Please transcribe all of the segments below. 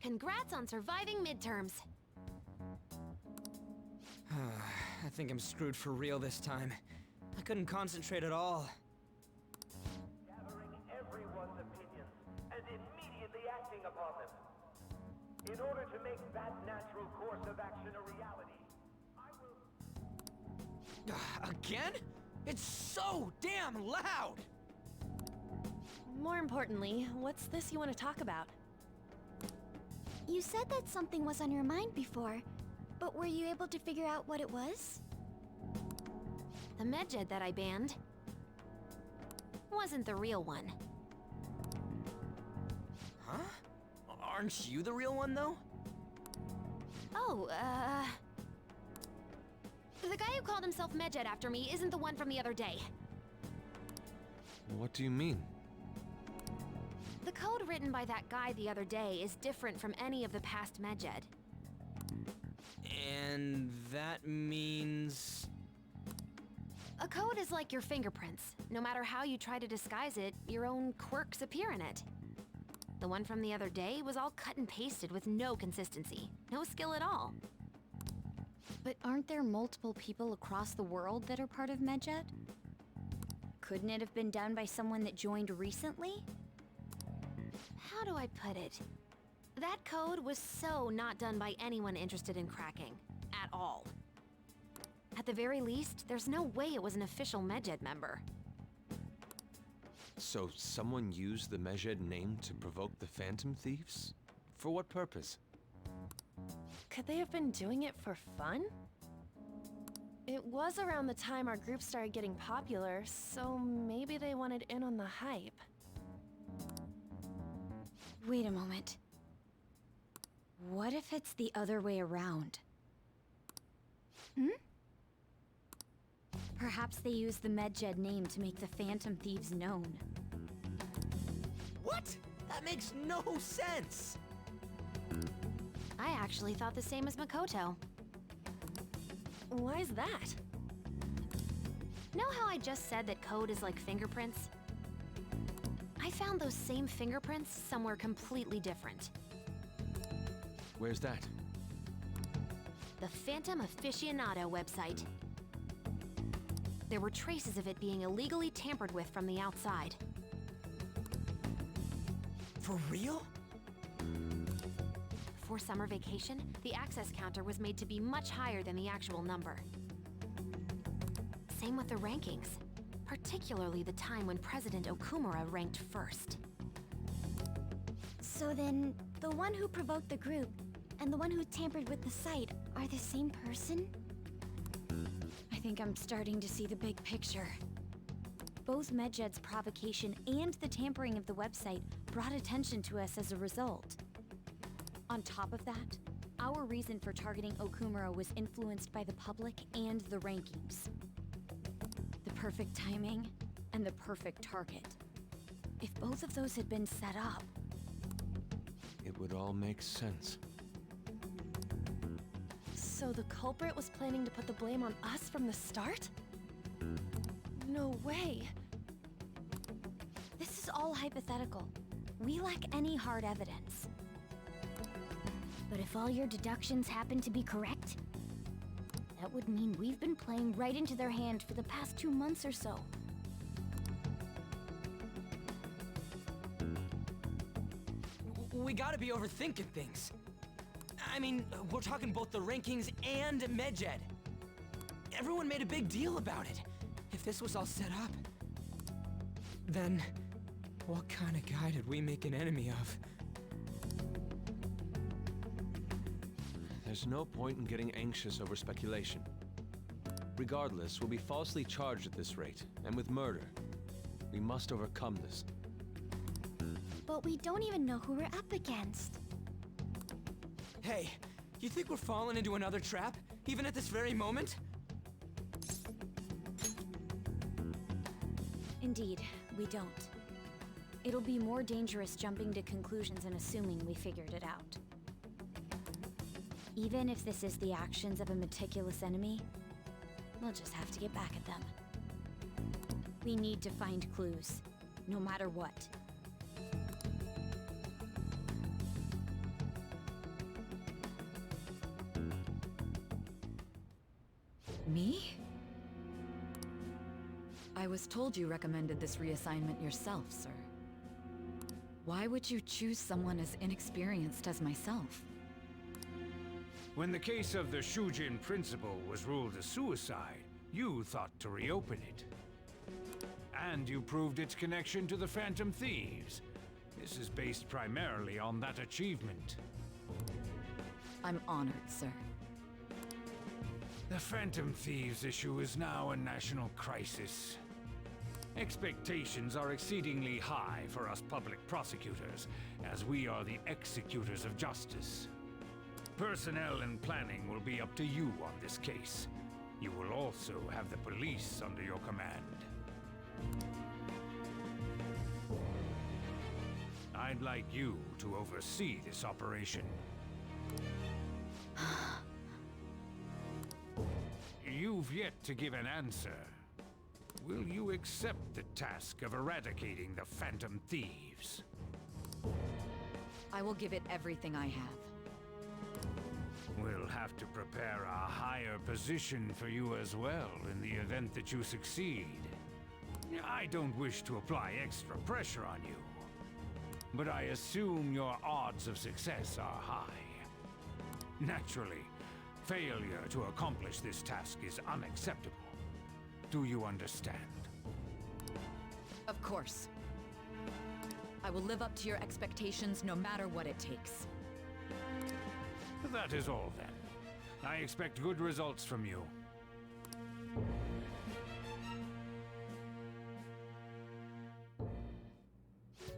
Congrats on surviving midterms. I think I'm screwed for real this time. I couldn't concentrate at all. Gathering everyone's opinions and immediately acting upon them. In order to make that natural course of action a reality, I will... Again? It's so damn loud! More importantly, what's this you want to talk about? You said that something was on your mind before, but were you able to figure out what it was? The medjed that I banned wasn't the real one. Huh? Aren't you the real one, though? Oh, the guy who called himself Medjed after me isn't the one from the other day. What do you mean? The code written by that guy the other day is different from any of the past Medjed. And that means... A code is like your fingerprints. No matter how you try to disguise it, your own quirks appear in it. The one from the other day was all cut and pasted with no consistency, no skill at all. But aren't there multiple people across the world that are part of Medjed? Couldn't it have been done by someone that joined recently? How do I put it? That code was so not done by anyone interested in cracking. At all. At the very least, there's no way it was an official Medjed member. So someone used the Medjed name to provoke the Phantom Thieves? For what purpose? Could they have been doing it for fun? It was around the time our group started getting popular, so maybe they wanted in on the hype. Wait a moment. What if it's the other way around? Perhaps they used the Medjed name to make the Phantom Thieves known. What? That makes no sense! I actually thought the same as Makoto. Why's that? Know how I just said that code is like fingerprints? I found those same fingerprints somewhere completely different. Where's that? The Phantom Aficionado website. There were traces of it being illegally tampered with from the outside. For real? For summer vacation, the access counter was made to be much higher than the actual number. Same with the rankings, particularly the time when President Okumura ranked first. So then, the one who provoked the group and the one who tampered with the site are the same person? I think I'm starting to see the big picture. Both Medjed's provocation and the tampering of the website brought attention to us as a result. On top of that, our reason for targeting Okumura was influenced by the public and the rankings. The perfect timing and the perfect target. If both of those had been set up... It would all make sense. So the culprit was planning to put the blame on us from the start? No way. This is all hypothetical. We lack any hard evidence. But if all your deductions happen to be correct, that would mean we've been playing right into their hand for the past 2 months or so. We gotta be overthinking things. I mean, we're talking both the rankings and Medjed. Everyone made a big deal about it. If this was all set up, then what kind of guy did we make an enemy of? There's no point in getting anxious over speculation. Regardless, we'll be falsely charged at this rate, and with murder. We must overcome this. But we don't even know who we're up against. Hey, you think we're falling into another trap, even at this very moment? Indeed, we don't. It'll be more dangerous jumping to conclusions and assuming we figured it out. Even if this is the actions of a meticulous enemy, we'll just have to get back at them. We need to find clues, no matter what. Me? I was told you recommended this reassignment yourself, sir. Why would you choose someone as inexperienced as myself? When the case of the Shujin principal was ruled a suicide, you thought to reopen it. And you proved its connection to the Phantom Thieves. This is based primarily on that achievement. I'm honored, sir. The Phantom Thieves issue is now a national crisis. Expectations are exceedingly high for us public prosecutors, as we are the executors of justice. Personnel and planning will be up to you on this case. You will also have the police under your command. I'd like you to oversee this operation. You've yet to give an answer. Will you accept the task of eradicating the Phantom Thieves? I will give it everything I have. We'll have to prepare a higher position for you as well in the event that you succeed. I don't wish to apply extra pressure on you, but I assume your odds of success are high. Naturally, failure to accomplish this task is unacceptable. Do you understand? Of course. I will live up to your expectations no matter what it takes. That is all then. I expect good results from you.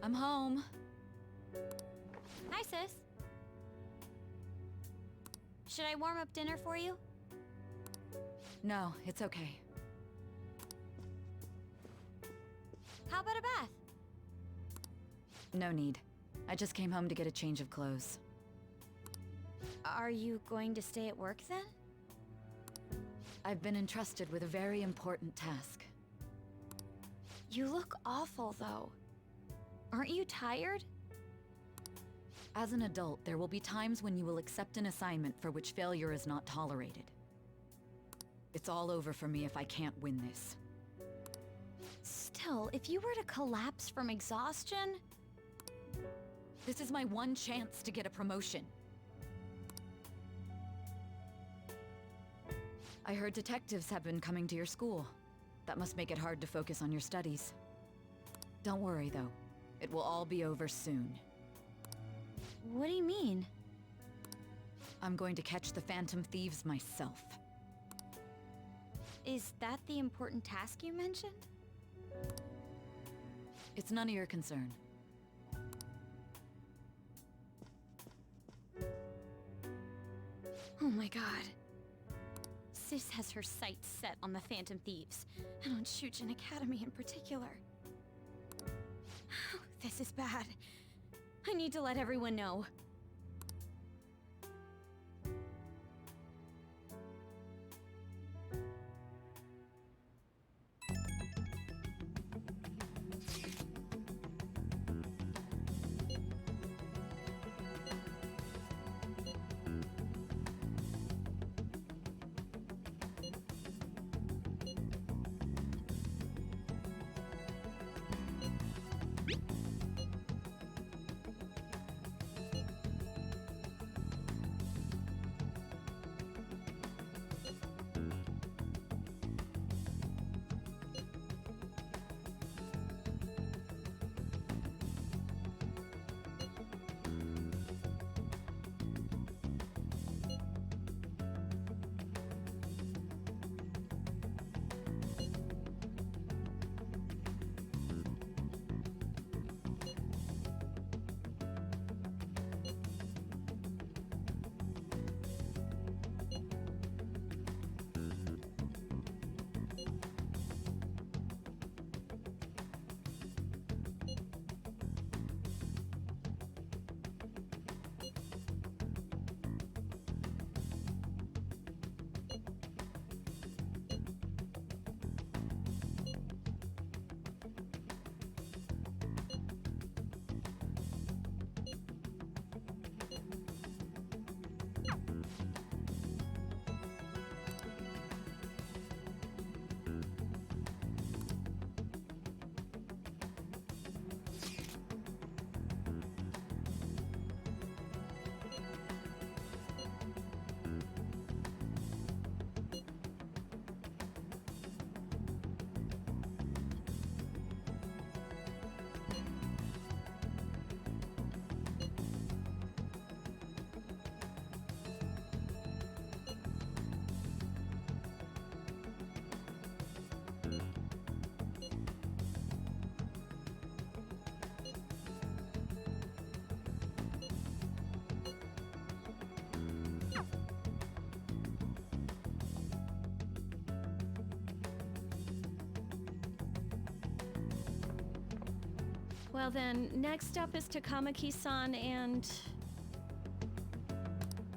I'm home. Hi, sis. Should I warm up dinner for you? No, it's okay. How about a bath? No need. I just came home to get a change of clothes. Are you going to stay at work then? I've been entrusted with a very important task. You look awful, though. Aren't you tired? As an adult, there will be times when you will accept an assignment for which failure is not tolerated. It's all over for me if I can't win this. Still, if you were to collapse from exhaustion... This is my one chance to get a promotion. I heard detectives have been coming to your school. That must make it hard to focus on your studies. Don't worry, though. It will all be over soon. What do you mean? I'm going to catch the Phantom Thieves myself. Is that the important task you mentioned? It's none of your concern. Oh my god. Sis has her sights set on the Phantom Thieves, and on Shujin Academy in particular. This is bad. I need to let everyone know. Well then, next up is Takamaki-san and...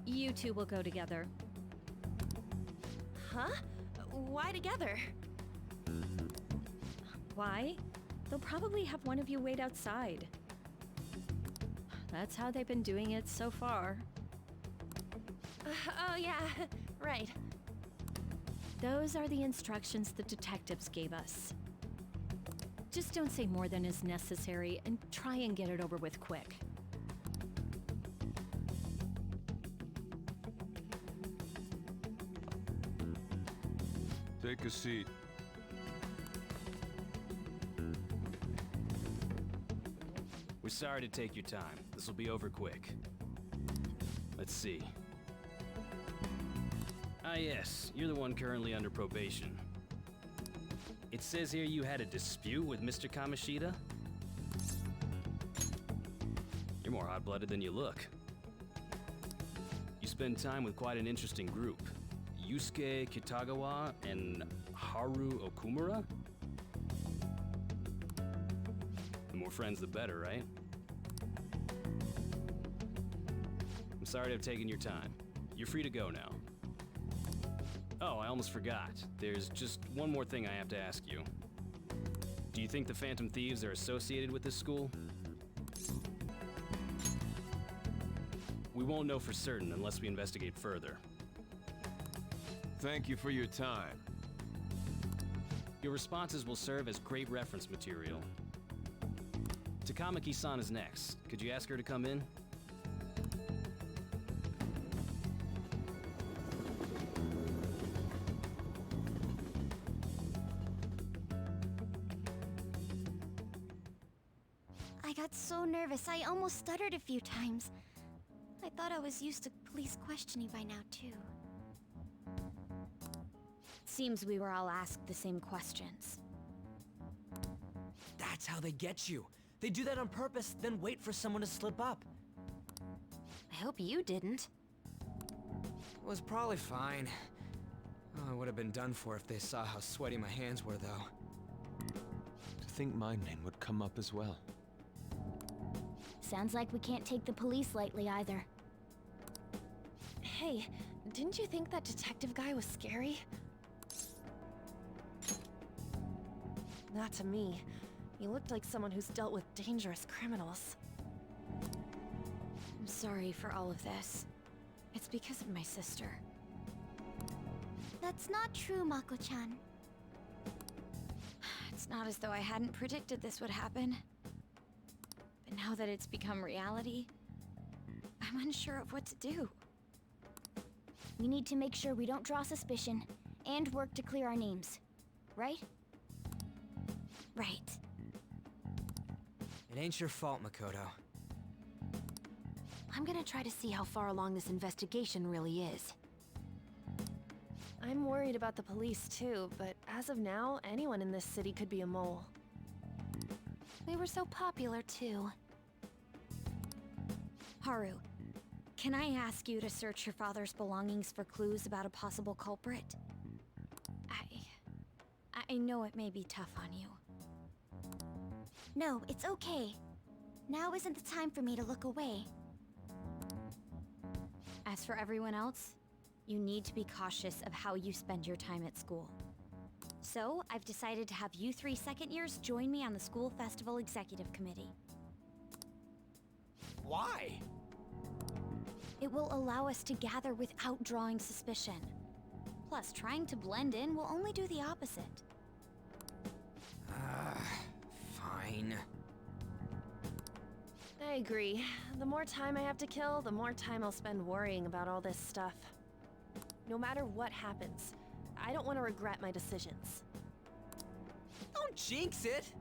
You two will go together. Huh? Why together? Why? They'll probably have one of you wait outside. That's how they've been doing it so far. Oh yeah, right. Those are the instructions the detectives gave us. Just don't say more than is necessary and try and get it over with quick. Take a seat. We're sorry to take your time. This will be over quick. Let's see. Ah yes, you're the one currently under probation. It says here you had a dispute with Mr. Kamishita? You're more hot-blooded than you look. You spend time with quite an interesting group. Yusuke Kitagawa and Haru Okumura? The more friends, the better, right? I'm sorry to have taken your time. You're free to go now. Oh, I almost forgot. There's just one more thing I have to ask you. Do you think the Phantom Thieves are associated with this school? We won't know for certain unless we investigate further. Thank you for your time. Your responses will serve as great reference material. Takamaki-san is next. Could you ask her to come in? I got so nervous, I almost stuttered a few times. I thought I was used to police questioning by now, too. Seems we were all asked the same questions. That's how they get you. They do that on purpose, then wait for someone to slip up. I hope you didn't. It was probably fine. Oh, I would have been done for if they saw how sweaty my hands were, though. To think my name would come up as well. Sounds like we can't take the police lightly either. Hey, didn't you think that detective guy was scary? Not to me. He looked like someone who's dealt with dangerous criminals. I'm sorry for all of this. It's because of my sister. That's not true, Mako-chan. It's not as though I hadn't predicted this would happen. But now that it's become reality, I'm unsure of what to do. We need to make sure we don't draw suspicion, and work to clear our names. Right? Right. It ain't your fault, Makoto. I'm gonna try to see how far along this investigation really is. I'm worried about the police too, but as of now, anyone in this city could be a mole. We were so popular, too. Haru, can I ask you to search your father's belongings for clues about a possible culprit? I know it may be tough on you. No, it's okay. Now isn't the time for me to look away. As for everyone else, you need to be cautious of how you spend your time at school. So, I've decided to have you three second years join me on the school festival executive committee. Why? It will allow us to gather without drawing suspicion. Plus, trying to blend in will only do the opposite. Fine. I agree. The more time I have to kill, the more time I'll spend worrying about all this stuff. No matter what happens, I don't want to regret my decisions. Don't jinx it!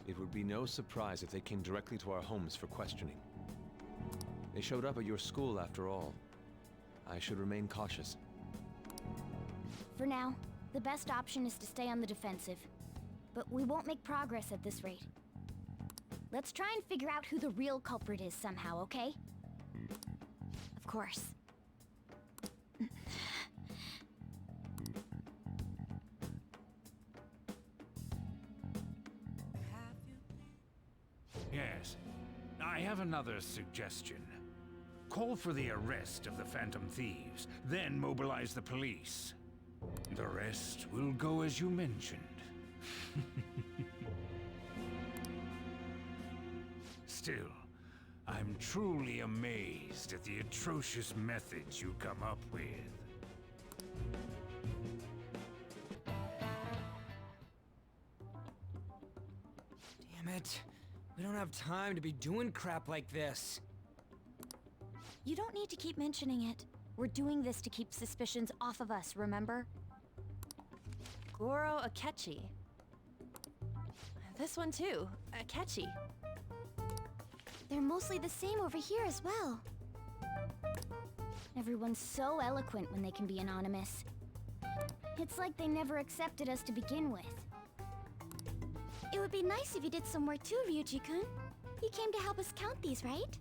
It would be no surprise if they came directly to our homes for questioning. They showed up at your school after all. I should remain cautious. For now, the best option is to stay on the defensive. But we won't make progress at this rate. Let's try and figure out who the real culprit is somehow, okay? Of course. I have another suggestion. Call for the arrest of the Phantom Thieves, then mobilize the police. The rest will go as you mentioned. Still, I'm truly amazed at the atrocious methods you come up with. Damn it. We don't have time to be doing crap like this. You don't need to keep mentioning it. We're doing this to keep suspicions off of us, remember? Goro Akechi. This one too, Akechi. They're mostly the same over here as well. Everyone's so eloquent when they can be anonymous. It's like they never accepted us to begin with. It would be nice if you did some work too, Ryuji-kun. He came to help us count these, right?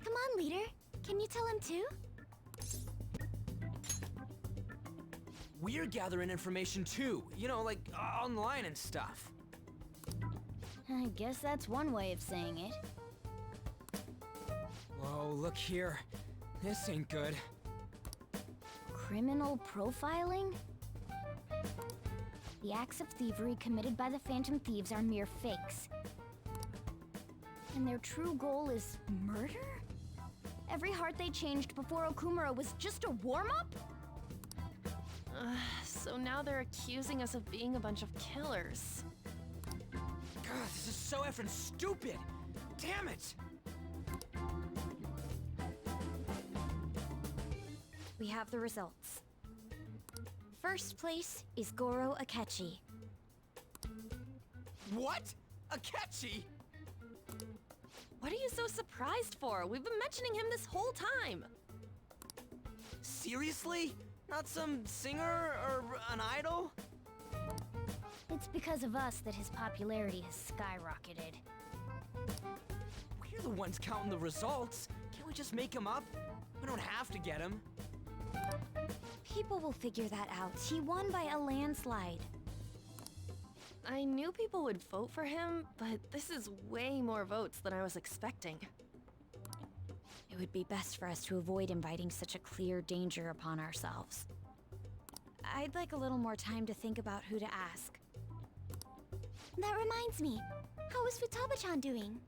Come on, leader. Can you tell him too? We're gathering information too, you know, like online and stuff. I guess that's one way of saying it. Whoa, look here. This ain't good. Criminal profiling? The acts of thievery committed by the Phantom Thieves are mere fakes. And their true goal is murder? Every heart they changed before Okumura was just a warm-up? So now they're accusing us of being a bunch of killers. God, this is so effing stupid! Damn it! We have the results. First place is Goro Akechi. What? Akechi? What are you so surprised for? We've been mentioning him this whole time. Seriously? Not some singer or an idol? It's because of us that his popularity has skyrocketed. We're the ones counting the results. Can't we just make him up? We don't have to get him. People will figure that out. He won by a landslide. I knew people would vote for him, but this is way more votes than I was expecting. It would be best for us to avoid inviting such a clear danger upon ourselves. I'd like a little more time to think about who to ask. That reminds me, how is Futaba-chan doing?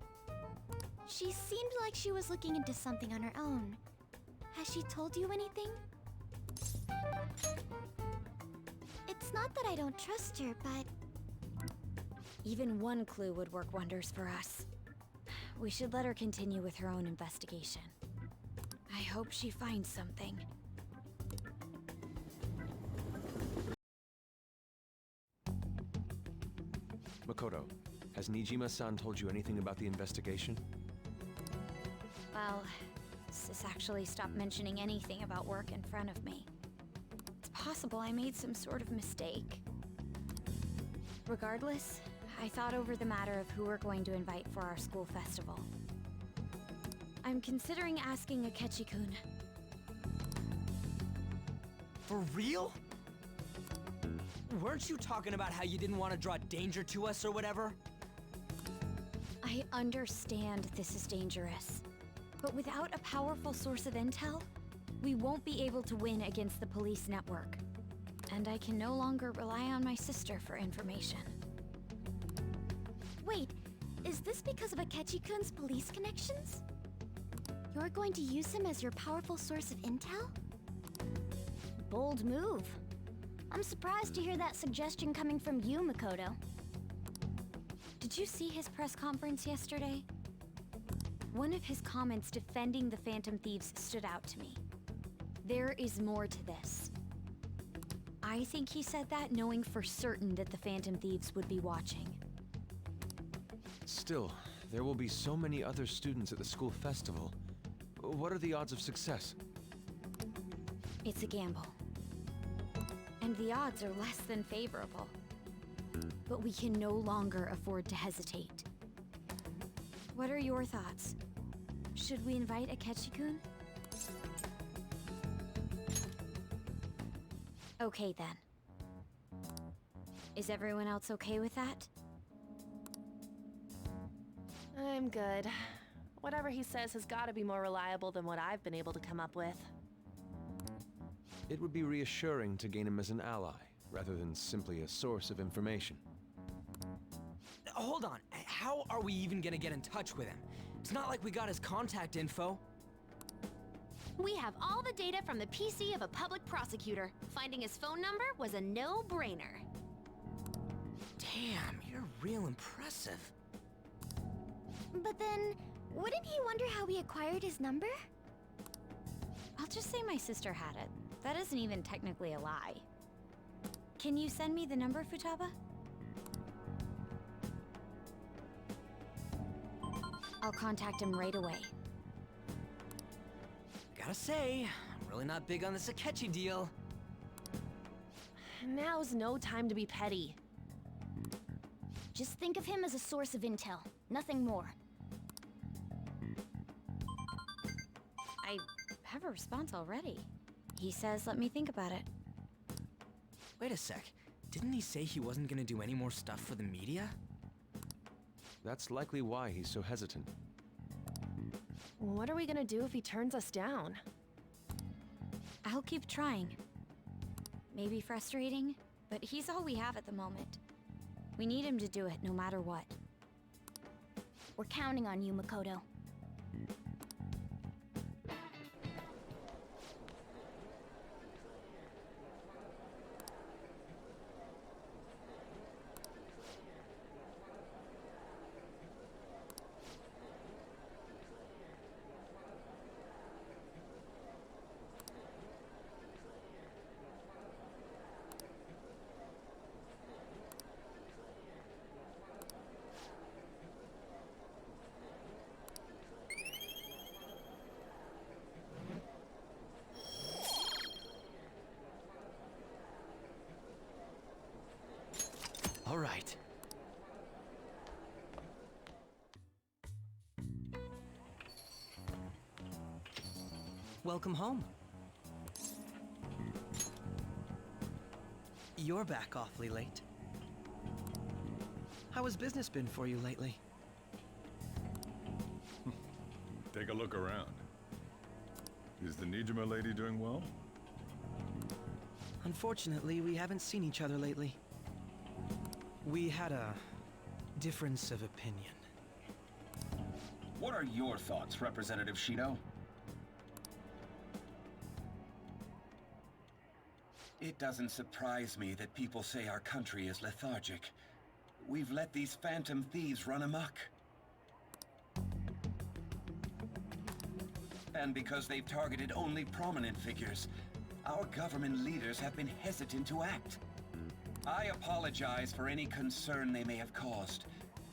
She seemed like she was looking into something on her own. Has she told you anything? It's not that I don't trust her, but... Even one clue would work wonders for us. We should let her continue with her own investigation. I hope she finds something. Makoto, has Nijima-san told you anything about the investigation? Well, Sis actually stopped mentioning anything about work in front of me. It's possible I made some sort of mistake. Regardless, I thought over the matter of who we're going to invite for our school festival. I'm considering asking Akechi-kun. For real? Weren't you talking about how you didn't want to draw danger to us or whatever? I understand this is dangerous, but without a powerful source of intel, we won't be able to win against the police network. And I can no longer rely on my sister for information. Wait, is this because of Akechi-kun's police connections? You're going to use him as your powerful source of intel? Bold move. I'm surprised to hear that suggestion coming from you, Makoto. Did you see his press conference yesterday? One of his comments defending the Phantom Thieves stood out to me. There is more to this. I think he said that knowing for certain that the Phantom Thieves would be watching. Still, there will be so many other students at the school festival. What are the odds of success? It's a gamble. And the odds are less than favorable. But we can no longer afford to hesitate. What are your thoughts? Should we invite Akechi-kun? Okay then. Is everyone else okay with that? I'm good. Whatever he says has got to be more reliable than what I've been able to come up with. It would be reassuring to gain him as an ally, rather than simply a source of information. Hold on, how are we even gonna get in touch with him? It's not like we got his contact info. We have all the data from the PC of a public prosecutor. Finding his phone number was a no-brainer. Damn, you're real impressive. But then, wouldn't he wonder how we acquired his number? I'll just say my sister had it. That isn't even technically a lie. Can you send me the number, Futaba? I'll contact him right away. Gotta say, I'm really not big on the Sakechi deal. Now's no time to be petty. Just think of him as a source of intel, nothing more. I have a response already. He says let me think about it. Wait a sec, didn't he say he wasn't gonna do any more stuff for the media? That's likely why he's so hesitant. What are we gonna do if he turns us down? I'll keep trying. Maybe frustrating, but he's all we have at the moment. We need him to do it no matter what. We're counting on you, Makoto. All right. Welcome home. You're back awfully late. How has business been for you lately? Take a look around. Is the Nijima lady doing well? Unfortunately, we haven't seen each other lately. We had a difference of opinion. What are your thoughts, Representative Shido? It doesn't surprise me that people say our country is lethargic. We've let these phantom thieves run amok. And because they've targeted only prominent figures, our government leaders have been hesitant to act. I apologize for any concern they may have caused,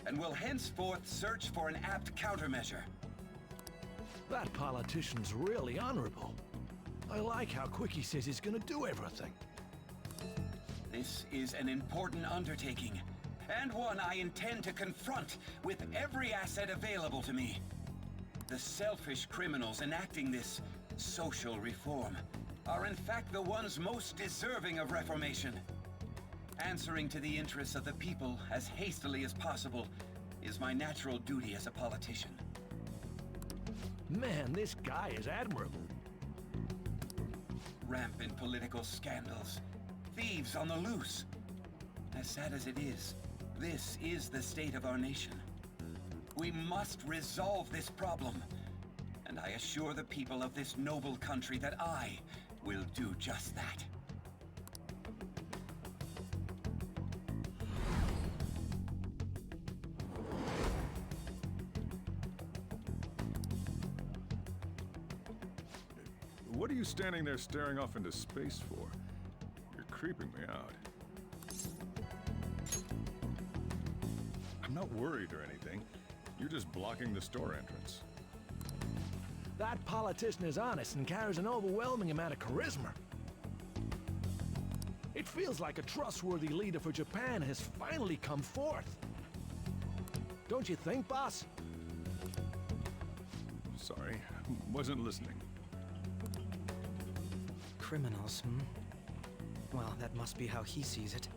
and will henceforth search for an apt countermeasure. That politician's really honorable. I like how quick he says he's gonna do everything. This is an important undertaking, and one I intend to confront with every asset available to me. The selfish criminals enacting this social reform are in fact the ones most deserving of reformation. Answering to the interests of the people as hastily as possible is my natural duty as a politician. Man, this guy is admirable. Rampant political scandals, thieves on the loose. As sad as it is, this is the state of our nation. We must resolve this problem, and I assure the people of this noble country that I will do just that. What are you standing there staring off into space for? You're creeping me out. I'm not worried or anything. You're just blocking the store entrance. That politician is honest and carries an overwhelming amount of charisma. It feels like a trustworthy leader for Japan has finally come forth. Don't you think, boss? Sorry, wasn't listening. Criminals, Well, that must be how he sees it.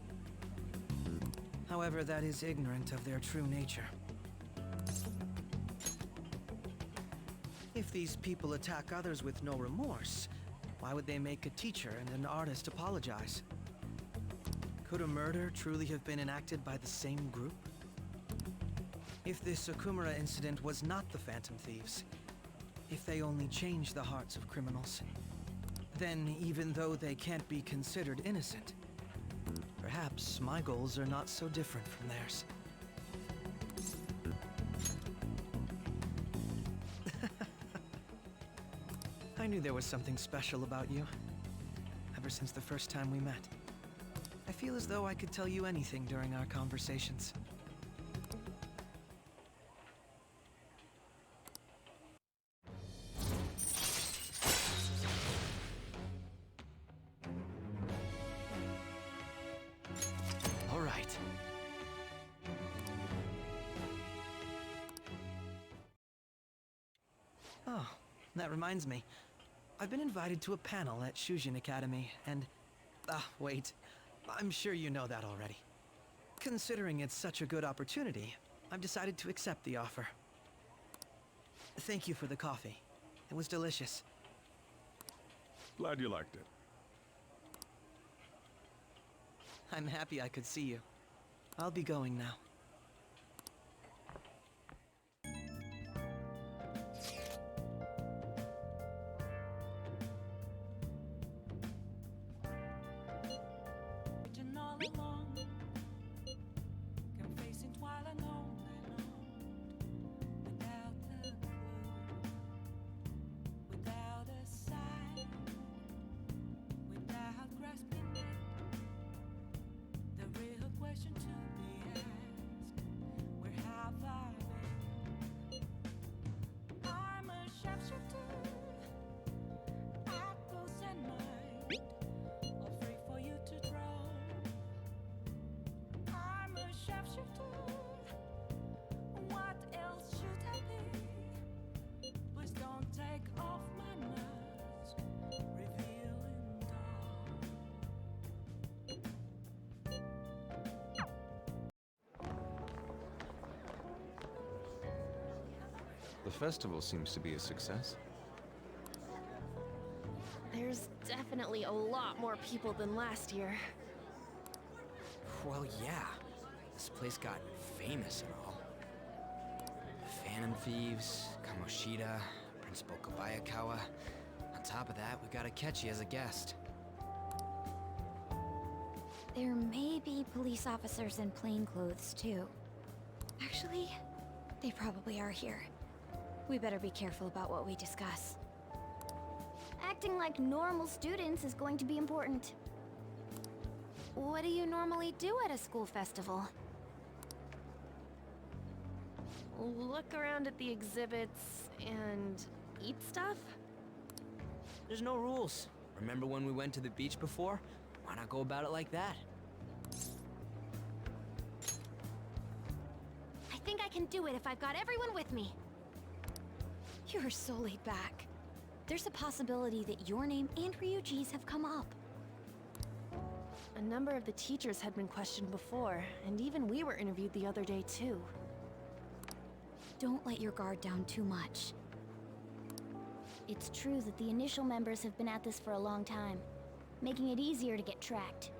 However, that is ignorant of their true nature. If these people attack others with no remorse, why would they make a teacher and an artist apologize? Could a murder truly have been enacted by the same group? If this Okumura incident was not the Phantom Thieves, if they only changed the hearts of criminals, then even though they can't be considered innocent, perhaps my goals are not so different from theirs. I knew there was something special about you, ever since the first time we met. I feel as though I could tell you anything during our conversations. All right. Oh, that reminds me. I've been invited to a panel at Shujin Academy, and... wait. I'm sure you know that already. Considering it's such a good opportunity, I've decided to accept the offer. Thank you for the coffee. It was delicious. Glad you liked it. I'm happy I could see you. I'll be going now. The festival seems to be a success. There's definitely a lot more people than last year. Well, yeah. This place got famous and all. Phantom Thieves, Kamoshida, Principal Kobayakawa. On top of that, we got Akechi as a guest. There may be police officers in plain clothes, too. Actually, they probably are here. We better be careful about what we discuss. Acting like normal students is going to be important. What do you normally do at a school festival? Look around at the exhibits and eat stuff? There's no rules. Remember when we went to the beach before? Why not go about it like that? I think I can do it if I've got everyone with me. You're so laid back. There's a possibility that your name and Ryuji's have come up. A number of the teachers had been questioned before, and even we were interviewed the other day too. Don't let your guard down too much. It's true that the initial members have been at this for a long time, making it easier to get tracked.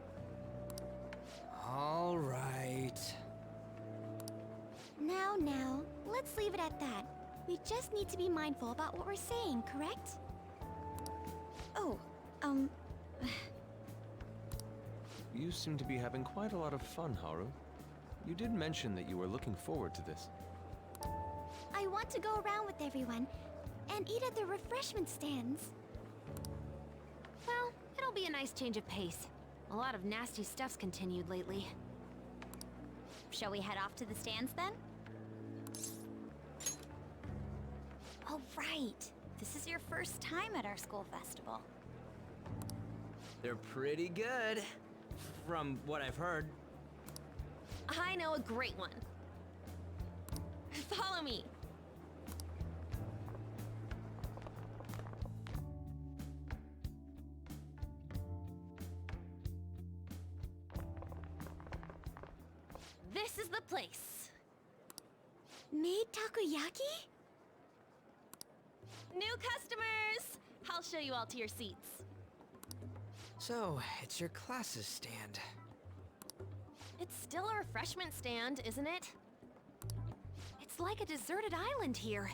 All right. Now, let's leave it at that. We just need to be mindful about what we're saying, correct? Oh, You seem to be having quite a lot of fun, Haru. You did mention that you were looking forward to this. I want to go around with everyone and eat at the refreshment stands. Well, it'll be a nice change of pace. A lot of nasty stuff's continued lately. Shall we head off to the stands then? Oh, right. This is your first time at our school festival. They're pretty good, from what I've heard. I know a great one. Follow me. This is the place. Made takoyaki? New customers! I'll show you all to your seats. So, it's your classes stand. It's still a refreshment stand, isn't it? It's like a deserted island here.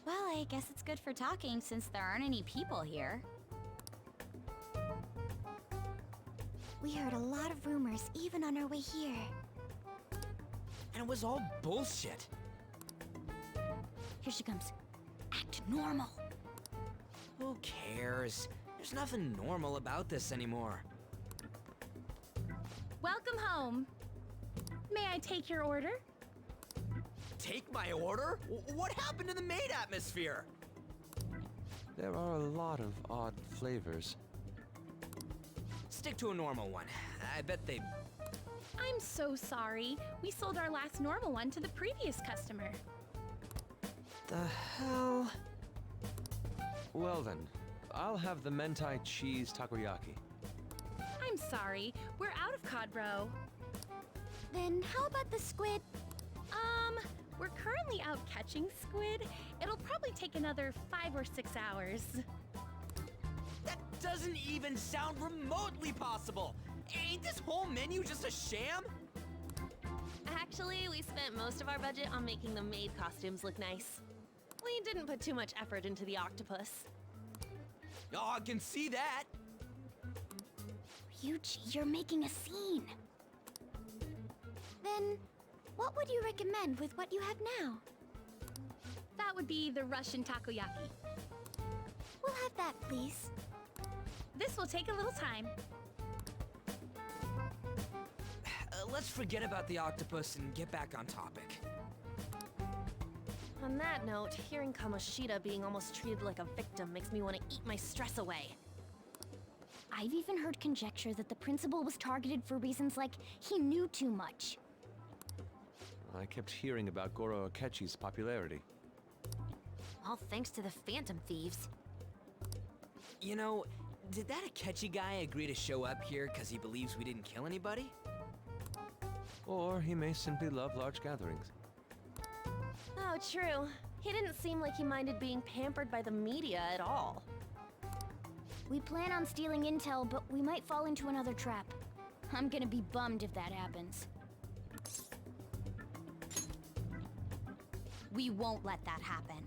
Well, I guess it's good for talking since there aren't any people here. We heard a lot of rumors even on our way here. And it was all bullshit. Here she comes. Act normal. Who cares? There's nothing normal about this anymore. Welcome home. May I take your order? Take my order? What happened to the maid atmosphere? There are a lot of odd flavors. Stick to a normal one. I bet they... I'm so sorry. We sold our last normal one to the previous customer. The hell? Well then, I'll have the mentai cheese takoyaki. I'm sorry. We're out of cod roe. Then how about the squid? We're currently out catching squid. It'll probably take another 5 or 6 hours. That doesn't even sound remotely possible! Ain't this whole menu just a sham? Actually, we spent most of our budget on making the maid costumes look nice. We didn't put too much effort into the octopus. Oh, I can see that! Ryuji, you're making a scene. Then, what would you recommend with what you have now? That would be the Russian takoyaki. We'll have that, please. This will take a little time. Let's forget about the octopus and get back on topic. On that note, hearing Kamoshida being almost treated like a victim makes me want to eat my stress away. I've even heard conjecture that the principal was targeted for reasons like he knew too much. I kept hearing about Goro Akechi's popularity. All thanks to the Phantom Thieves. You know, did that Akechi guy agree to show up here because he believes we didn't kill anybody? Or he may simply love large gatherings. Oh, true. He didn't seem like he minded being pampered by the media at all. We plan on stealing intel, but we might fall into another trap. I'm gonna be bummed if that happens. We won't let that happen.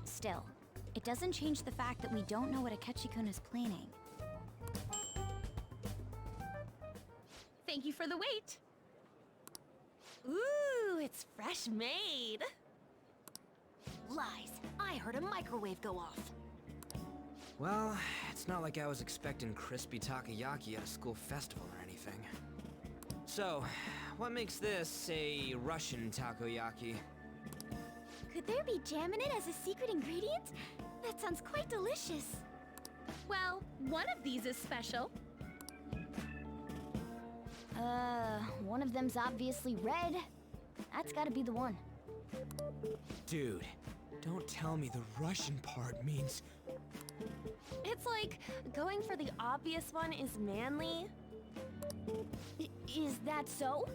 Still, it doesn't change the fact that we don't know what Akechi-kun is planning. Thank you for the wait. Ooh, it's fresh made. Lies. I heard a microwave go off. Well, it's not like I was expecting crispy takoyaki at a school festival or anything. So, what makes this a Russian takoyaki? Could there be jam in it as a secret ingredient? That sounds quite delicious. Well, one of these is special. One of them's obviously red. That's gotta be the one. Dude, don't tell me the Russian part means... It's like going for the obvious one is manly. Is that so?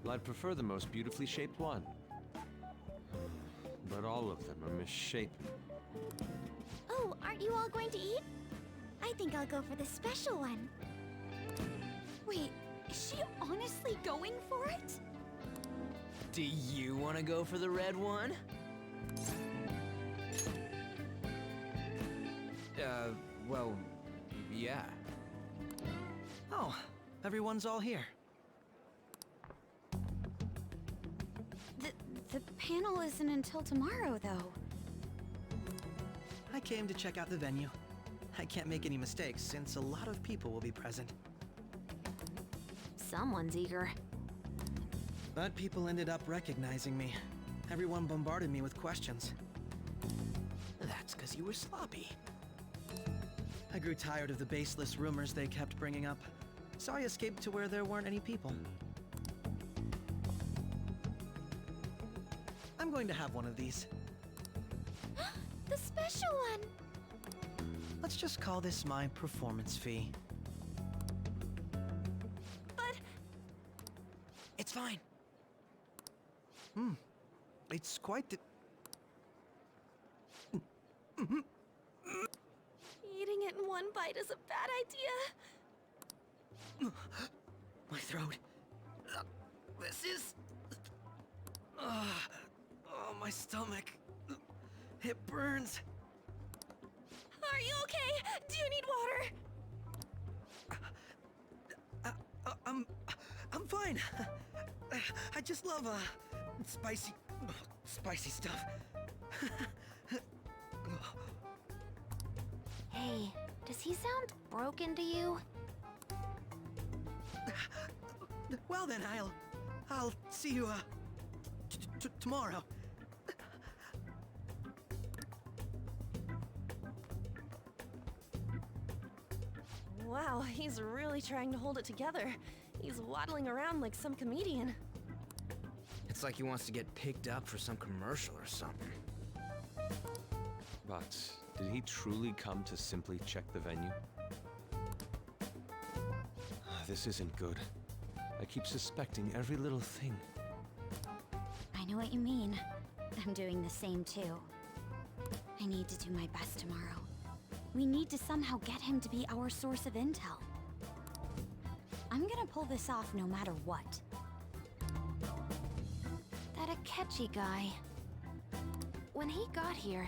Well, I'd prefer the most beautifully shaped one. But all of them are misshapen. Oh, aren't you all going to eat? I think I'll go for the special one. Wait, is she honestly going for it? Do you want to go for the red one? Well, yeah. Oh, everyone's all here. The panel isn't until tomorrow, though. I came to check out the venue. I can't make any mistakes since a lot of people will be present. Someone's eager. But people ended up recognizing me. Everyone bombarded me with questions. That's because you were sloppy. I grew tired of the baseless rumors they kept bringing up, so I escaped to where there weren't any people. I'm going to have one of these. The special one! Let's just call this my performance fee. It's fine. A It's quite the... Eating it in one bite is a bad idea. My throat. This is... oh, my stomach. It burns. Are you okay? Do you need water? I'm fine. I just love, spicy stuff. Hey, does he sound broken to you? Well then, I'll see you, tomorrow. Wow, he's really trying to hold it together. He's waddling around like some comedian. It's like he wants to get picked up for some commercial or something. But did he truly come to simply check the venue? This isn't good. I keep suspecting every little thing. I know what you mean. I'm doing the same too. I need to do my best tomorrow. We need to somehow get him to be our source of intel. I'm gonna pull this off no matter what. That Akechi guy. When he got here,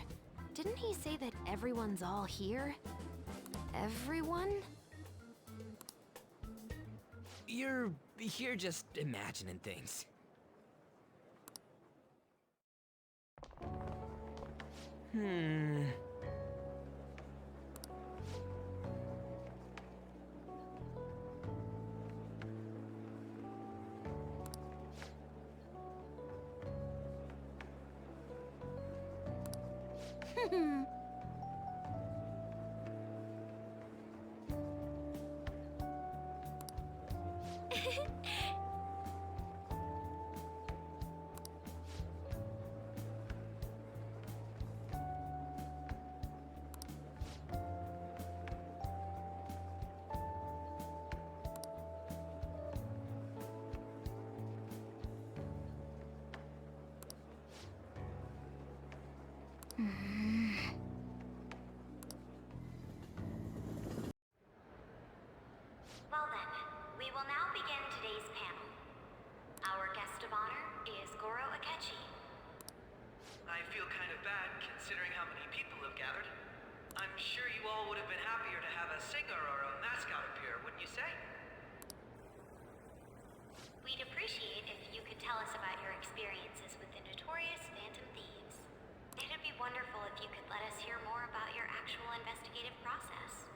didn't he say that everyone's all here? Everyone? You're just imagining things. Well then, we will now begin today's panel. Our guest of honor is Goro Akechi. I feel kind of bad considering how many people have gathered. I'm sure you all would have been happier to have a singer or a mascot appear, wouldn't you say? We'd appreciate if you could tell us about your experiences with the notorious Phantom Thieves. It'd be wonderful if you could let us hear more about your actual investigative process.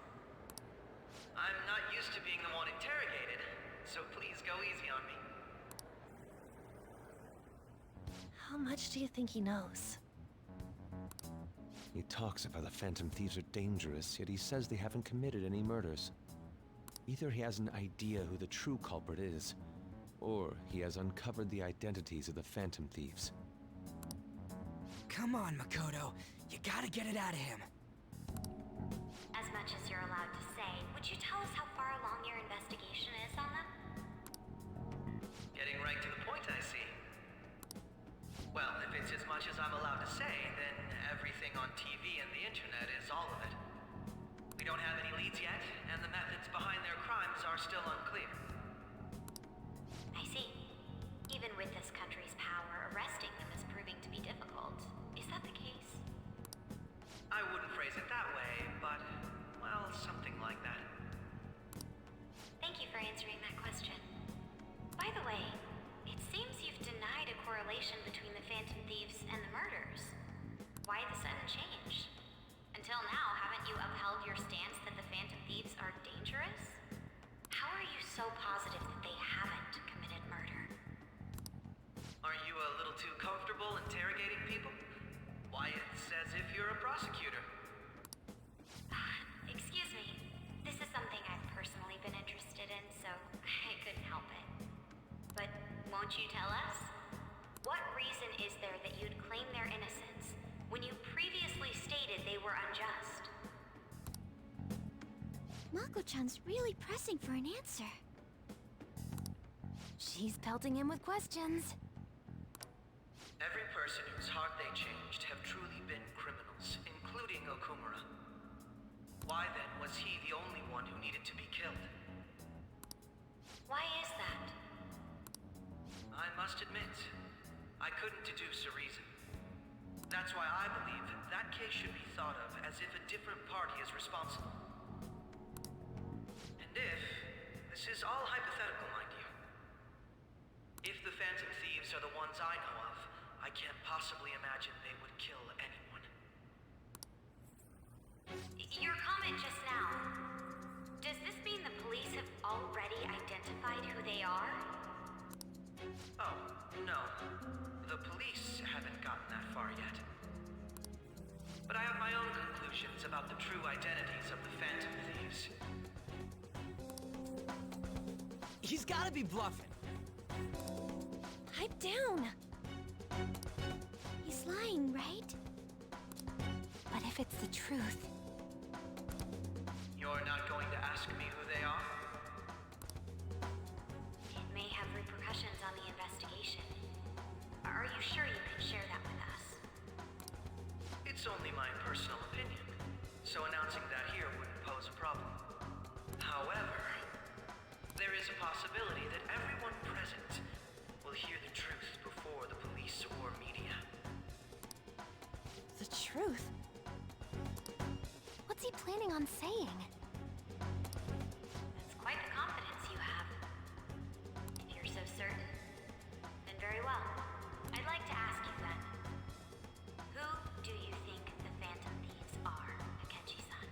I'm not used to being the one interrogated, so please go easy on me. How much do you think he knows? He talks about the Phantom Thieves are dangerous, yet he says they haven't committed any murders. Either he has an idea who the true culprit is, or he has uncovered the identities of the Phantom Thieves. Come on, Makoto. You gotta get it out of him. As much as you're allowed to say, would you tell us how far along your investigation is on them? Getting right to the point, I see. Well, if it's as much as I'm allowed to say, then everything on TV and the internet is all of it. We don't have any leads yet, and the methods behind their crimes are still unclear. I see. Even with this country's power, arresting them is proving to be difficult. Is that the case? I wouldn't phrase it that way, but, well, something like that. Thank you for answering that question. By the way, it seems you've denied a correlation between the Phantom Thieves and the murders. Why the sudden change? Until now, haven't you upheld your stance that the Phantom Thieves are dangerous? How are you so positive that they haven't committed murder? Aren't you a little too comfortable interrogating people? Why, it's as if you're a prosecutor. Excuse me. This is something I've personally been interested in, so I couldn't help it. But won't you tell us? What reason is there that you'd claim their innocence when you previously stated they were unjust? Mako-chan's really pressing for an answer. She's pelting him with questions. Every person who have truly been criminals, including Okumura. Why then was he the only one who needed to be killed? Why is that? I must admit, I couldn't deduce a reason. That's why I believe that case should be thought of as if a different party is responsible. And if, this is all hypothetical, mind you, if the Phantom Thieves are the ones I know of, I can't possibly imagine they would kill anyone. Your comment just now, does this mean the police have already identified who they are? Oh, no. The police haven't gotten that far yet. But I have my own conclusions about the true identities of the Phantom Thieves. He's gotta be bluffing. Pipe down! He's lying, right? But if it's the truth... You're not going to ask me who they are? It may have repercussions on the investigation. Are you sure you can share that with us? It's only my personal opinion, so announcing that here wouldn't pose a problem. However, there is a possibility that everyone present will hear the truth before the police or media. The truth? What's he planning on saying? That's quite the confidence you have. If you're so certain, then very well. I'd like to ask you then. Who do you think the Phantom Thieves are, Akechi-san?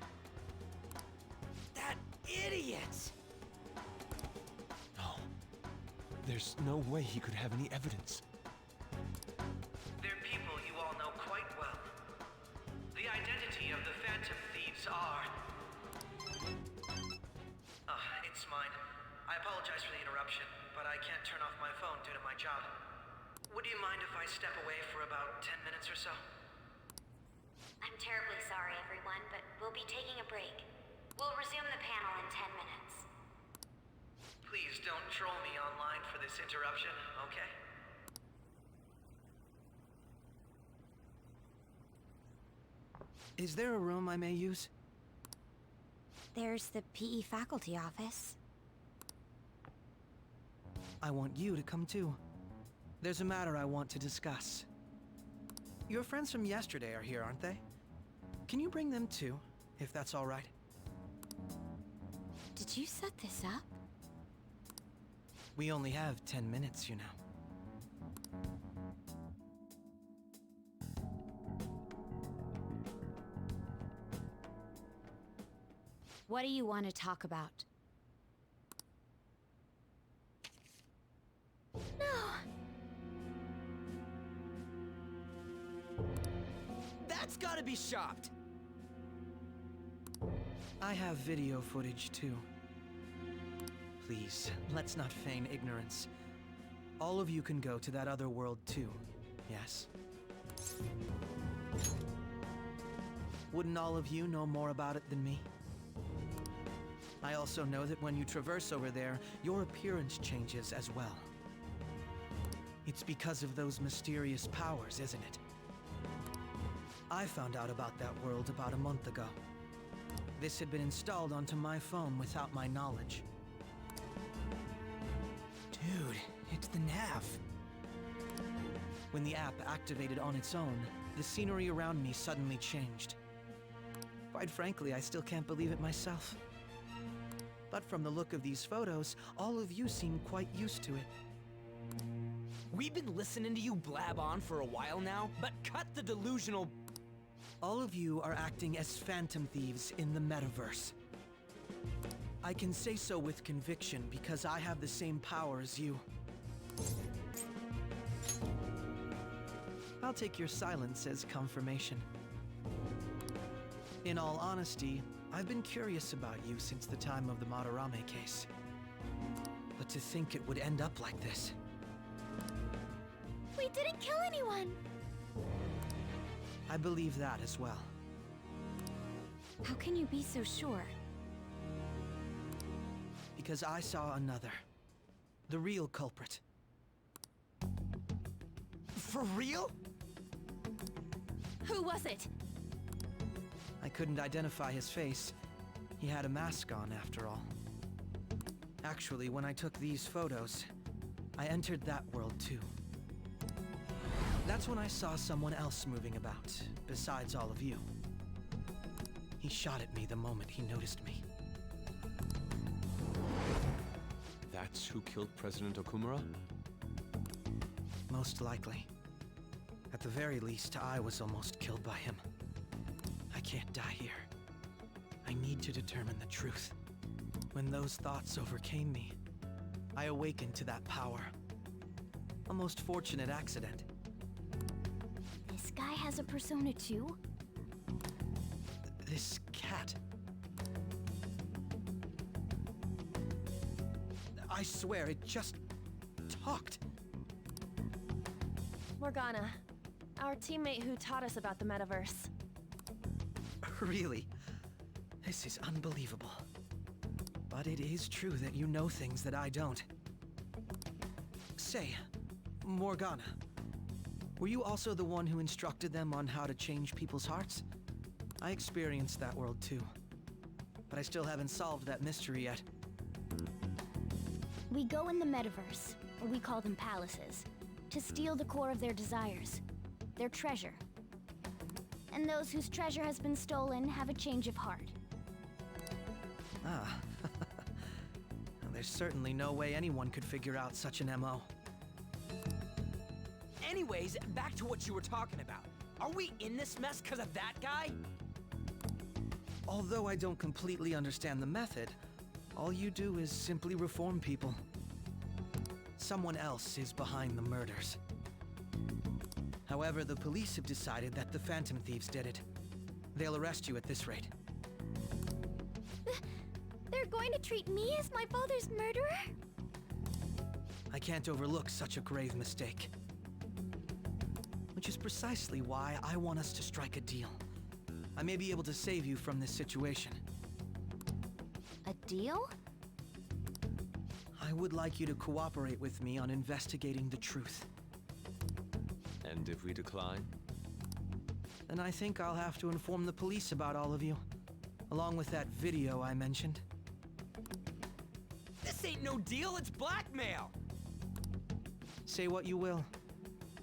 That idiot! No. There's no way he could have any evidence. They're people you all know quite well. The identity of the Phantom Thieves are... it's mine. I apologize for the interruption, but I can't turn off my phone due to my job. Would you mind if I step away for about 10 minutes or so? I'm terribly sorry, everyone, but we'll be taking a break. We'll resume the panel in 10 minutes. Please don't troll me online for this interruption, okay? Is there a room I may use? There's the PE faculty office. I want you to come too. There's a matter I want to discuss. Your friends from yesterday are here, aren't they? Can you bring them too, if that's all right? Did you set this up? We only have 10 minutes, you know. What do you want to talk about? No! That's gotta be shopped! I have video footage too. Please, let's not feign ignorance. All of you can go to that other world too, yes? Wouldn't all of you know more about it than me? I also know that when you traverse over there, your appearance changes as well. It's because of those mysterious powers, isn't it? I found out about that world about a month ago. This had been installed onto my phone without my knowledge. Dude, it's the nav. When the app activated on its own, the scenery around me suddenly changed. Quite frankly, I still can't believe it myself. But from the look of these photos, all of you seem quite used to it. We've been listening to you blab on for a while now, but cut the delusional... All of you are acting as Phantom Thieves in the metaverse. I can say so with conviction because I have the same power as you. I'll take your silence as confirmation. In all honesty, I've been curious about you since the time of the Madarame case. But to think it would end up like this. We didn't kill anyone! I believe that as well. How can you be so sure? Because I saw another. The real culprit. For real? was it? I couldn't identify his face. He had a mask on, after all. Actually, when I took these photos, I entered that world too. That's when I saw someone else moving about, besides all of you. He shot at me the moment he noticed me. That's who killed President Okumura? Most likely. At the very least, I was almost killed by him. I can't die here. I need to determine the truth. When those thoughts overcame me, I awakened to that power. A most fortunate accident. This guy has a persona too? This cat. I swear, it just talked. Morgana, our teammate who taught us about the metaverse. Really? This is unbelievable. But it is true that you know things that I don't. Say, Morgana, were you also the one who instructed them on how to change people's hearts? I experienced that world too. But I still haven't solved that mystery yet. We go in the metaverse, or we call them palaces, to steal the core of their desires, their treasure. And those whose treasure has been stolen have a change of heart. Ah. Well, there's certainly no way anyone could figure out such an MO. Anyways, back to what you were talking about. Are we in this mess because of that guy? Although I don't completely understand the method, all you do is simply reform people. Someone else is behind the murders. However, the police have decided that the Phantom Thieves did it. They'll arrest you at this rate. They're going to treat me as my father's murderer? I can't overlook such a grave mistake. Which is precisely why I want us to strike a deal. I may be able to save you from this situation. A deal? I would like you to cooperate with me on investigating the truth. And if we decline? Then I think I'll have to inform the police about all of you, along with that video I mentioned. This ain't no deal, it's blackmail! Say what you will.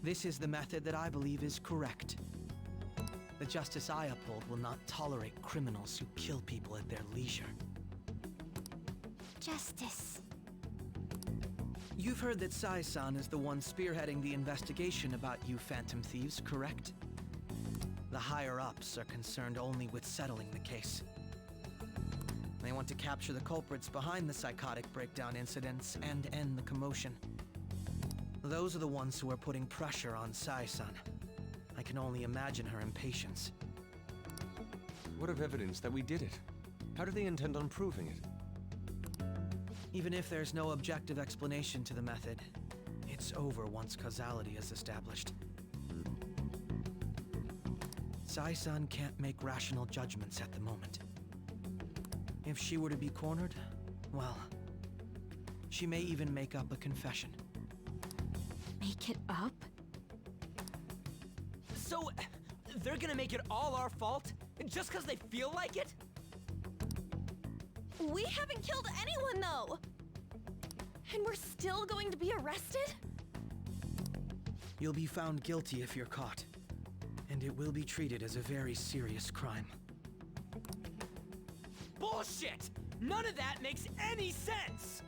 This is the method that I believe is correct. The justice I uphold will not tolerate criminals who kill people at their leisure. Justice. You've heard that Sai-san is the one spearheading the investigation about you Phantom Thieves, correct? The higher-ups are concerned only with settling the case. They want to capture the culprits behind the psychotic breakdown incidents and end the commotion. Those are the ones who are putting pressure on Sai-san. I can only imagine her impatience. What of evidence that we did it? How do they intend on proving it? Even if there's no objective explanation to the method, it's over once causality is established. Sai-san can't make rational judgments at the moment. If she were to be cornered, well, she may even make up a confession. Make it up? So, they're gonna make it all our fault? Just because they feel like it? We haven't killed anyone, though! And we're still going to be arrested? You'll be found guilty if you're caught, and it will be treated as a very serious crime. Bullshit! None of that makes any sense!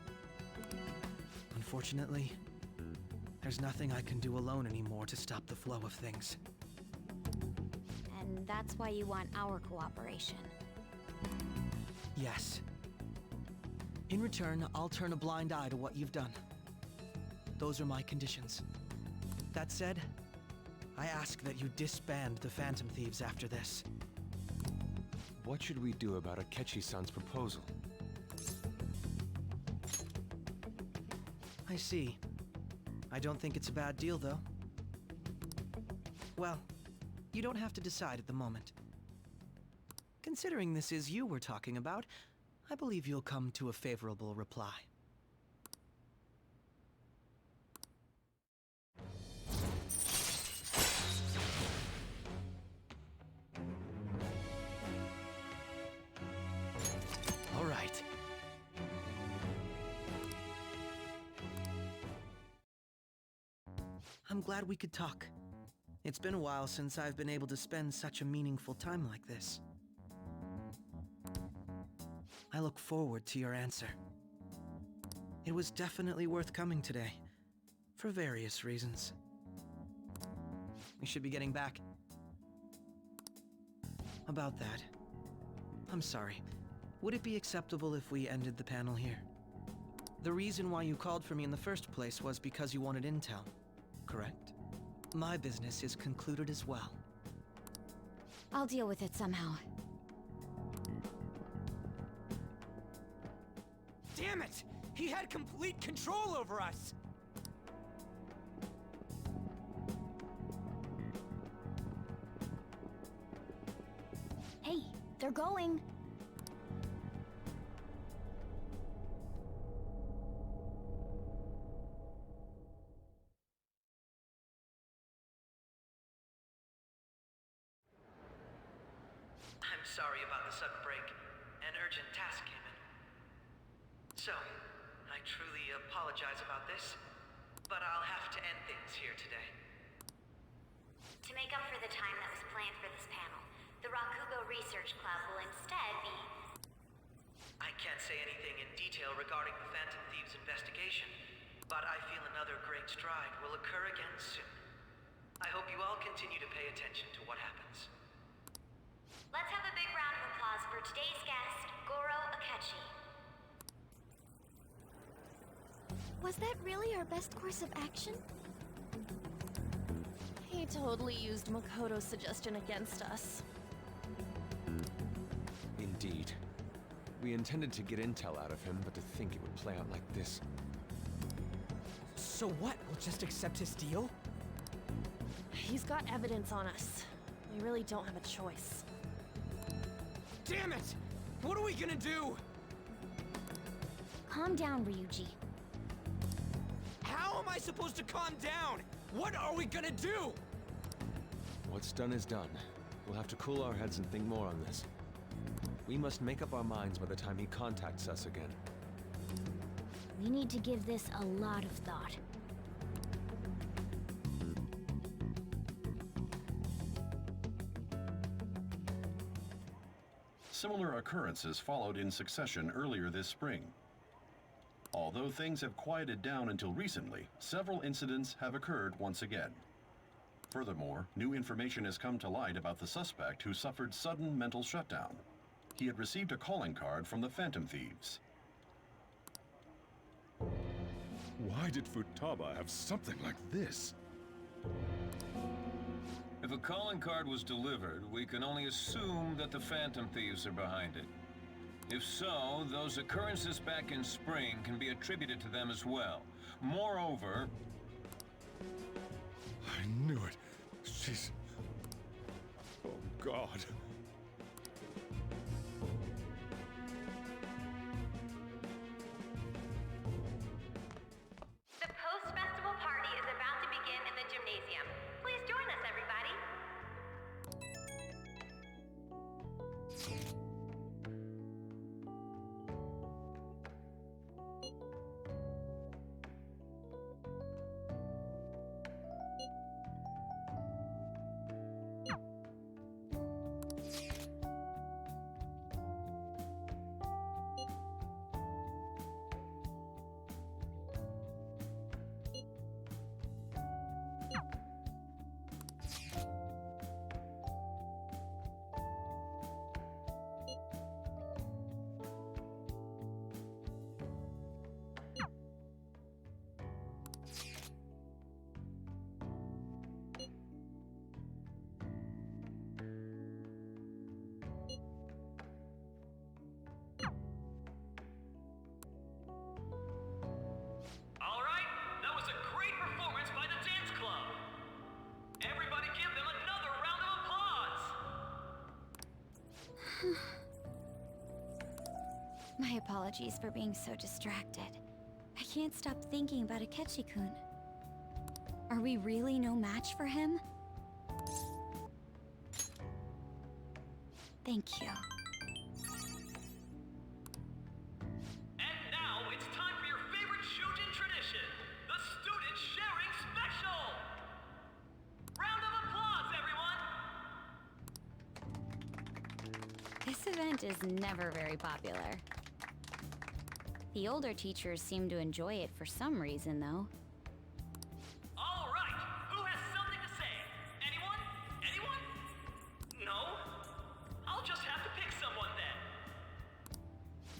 Unfortunately, there's nothing I can do alone anymore to stop the flow of things. And that's why you want our cooperation. Yes. In return, I'll turn a blind eye to what you've done. Those are my conditions. That said, I ask that you disband the Phantom Thieves after this. What should we do about Akechi-san's proposal? I see. I don't think it's a bad deal, though. Well, you don't have to decide at the moment. Considering this is you we're talking about, I believe you'll come to a favorable reply. I'm glad we could talk. It's been a while since I've been able to spend such a meaningful time like this. I look forward to your answer. It was definitely worth coming today, for various reasons. We should be getting back. About that, I'm sorry. Would it be acceptable if we ended the panel here? The reason why you called for me in the first place was because you wanted intel, correct? My business is concluded as well. I'll deal with it somehow. Damn it! He had complete control over us! Hey, they're going. I'm sorry about the sudden break. An urgent task came in. So, I truly apologize about this, but I'll have to end things here today. To make up for the time that was planned for this panel, the Rakugo Research Club will instead be... I can't say anything in detail regarding the Phantom Thieves investigation, but I feel another great stride will occur again soon. I hope you all continue to pay attention to what happens. Let's have a big round of applause for today's guest, Goro Akechi. Was that really our best course of action? He totally used Makoto's suggestion against us. Indeed. We intended to get intel out of him, but to think it would play out like this. So what? We'll just accept his deal? He's got evidence on us. We really don't have a choice. Damn it! What are we gonna do? Calm down, Ryuji. How am I supposed to calm down? What are we gonna do? What's done is done. We'll have to cool our heads and think more on this. We must make up our minds by the time he contacts us again. We need to give this a lot of thought. Similar occurrences followed in succession earlier this spring. Although things have quieted down until recently, several incidents have occurred once again. Furthermore, new information has come to light about the suspect who suffered sudden mental shutdown. He had received a calling card from the Phantom Thieves. Why did Futaba have something like this? If a calling card was delivered, we can only assume that the Phantom Thieves are behind it. If so, those occurrences back in spring can be attributed to them as well. Moreover... I knew it. She's... Oh, God. The post-festival party is about to begin in the gymnasium. Please join us, everybody. All right, that was a great performance by the dance club. Everybody give them another round of applause. My apologies for being so distracted. I can't stop thinking about Akechi-kun. Are we really no match for him? Thank you. And now it's time for your favorite Shujin tradition, the student sharing special. This event is never very popular. The older teachers seem to enjoy it for some reason, though. All right, who has something to say? Anyone? Anyone? No? I'll just have to pick someone then.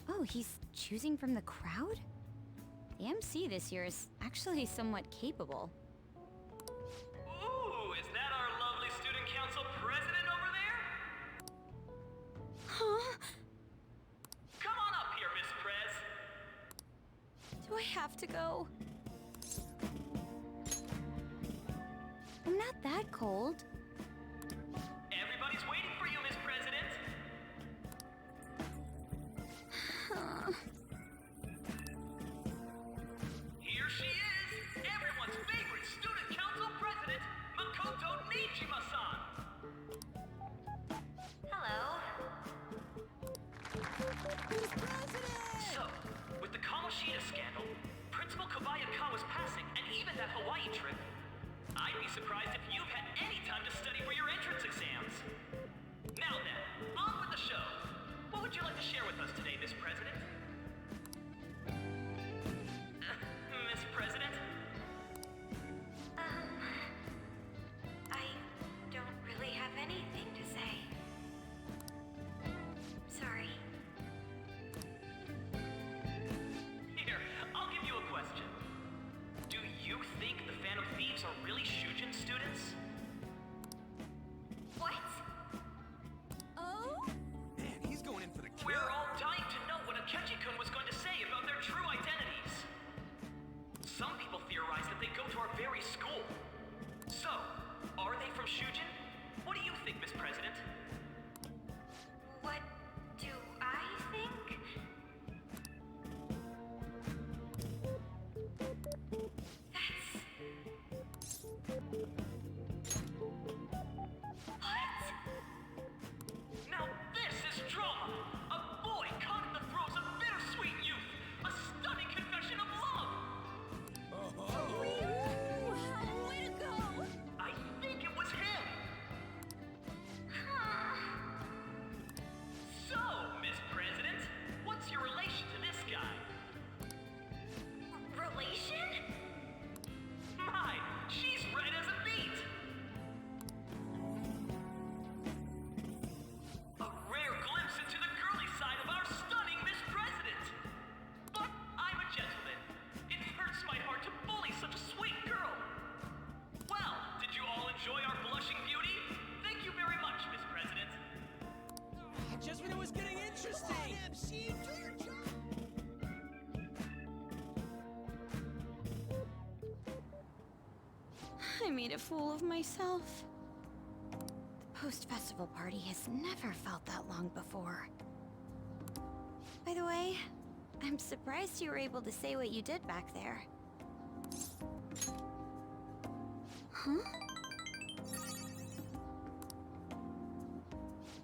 Oh, he's choosing from the crowd? The MC this year is actually somewhat capable. Ooh, is that our lovely student council president over there? Huh? Come on up here, Miss Prez. Do I have to go? I'm not that cold. Everybody's waiting for you, Miss President. Here she is, everyone's favorite student council president, Makoto Nijima-san. Hello. So, with the Kamoshida scandal, Principal Kobayakawa's passing, and even that Hawaii trip, I'd be surprised if you've had any time to study for your entrance exams. Now then, on with the show. What would you like to share with us today, Miss President? Miss President? I don't really have anything to say. Sorry. Here, I'll give you a question. Do you think the Phantom Thieves are really Shujin students? What? Oh? Man, he's going in for the kill. We're all dying to know what Akechi-kun was going to say about their true identities. Some people theorize that they go to our very school. So, are they from Shujin? What do you think, Miss President? What do I think? Now this is drama! A boy caught in the throes of bittersweet youth! A stunning confession of love! Way to go! I think it was him! So, Miss President, what's your relation to this guy? Relation? My, she's red as a beet! A rare glimpse into the girly side of our stunning Miss President! But I'm a gentleman. It hurts my heart to bully such a sweet girl. Well, did you all enjoy our blushing beauty? Thank you very much, Miss President. Just when it was getting interesting. MC, do your job! I made a fool of myself. The post-festival party has never felt that long before. By the way, I'm surprised you were able to say what you did back there. Huh?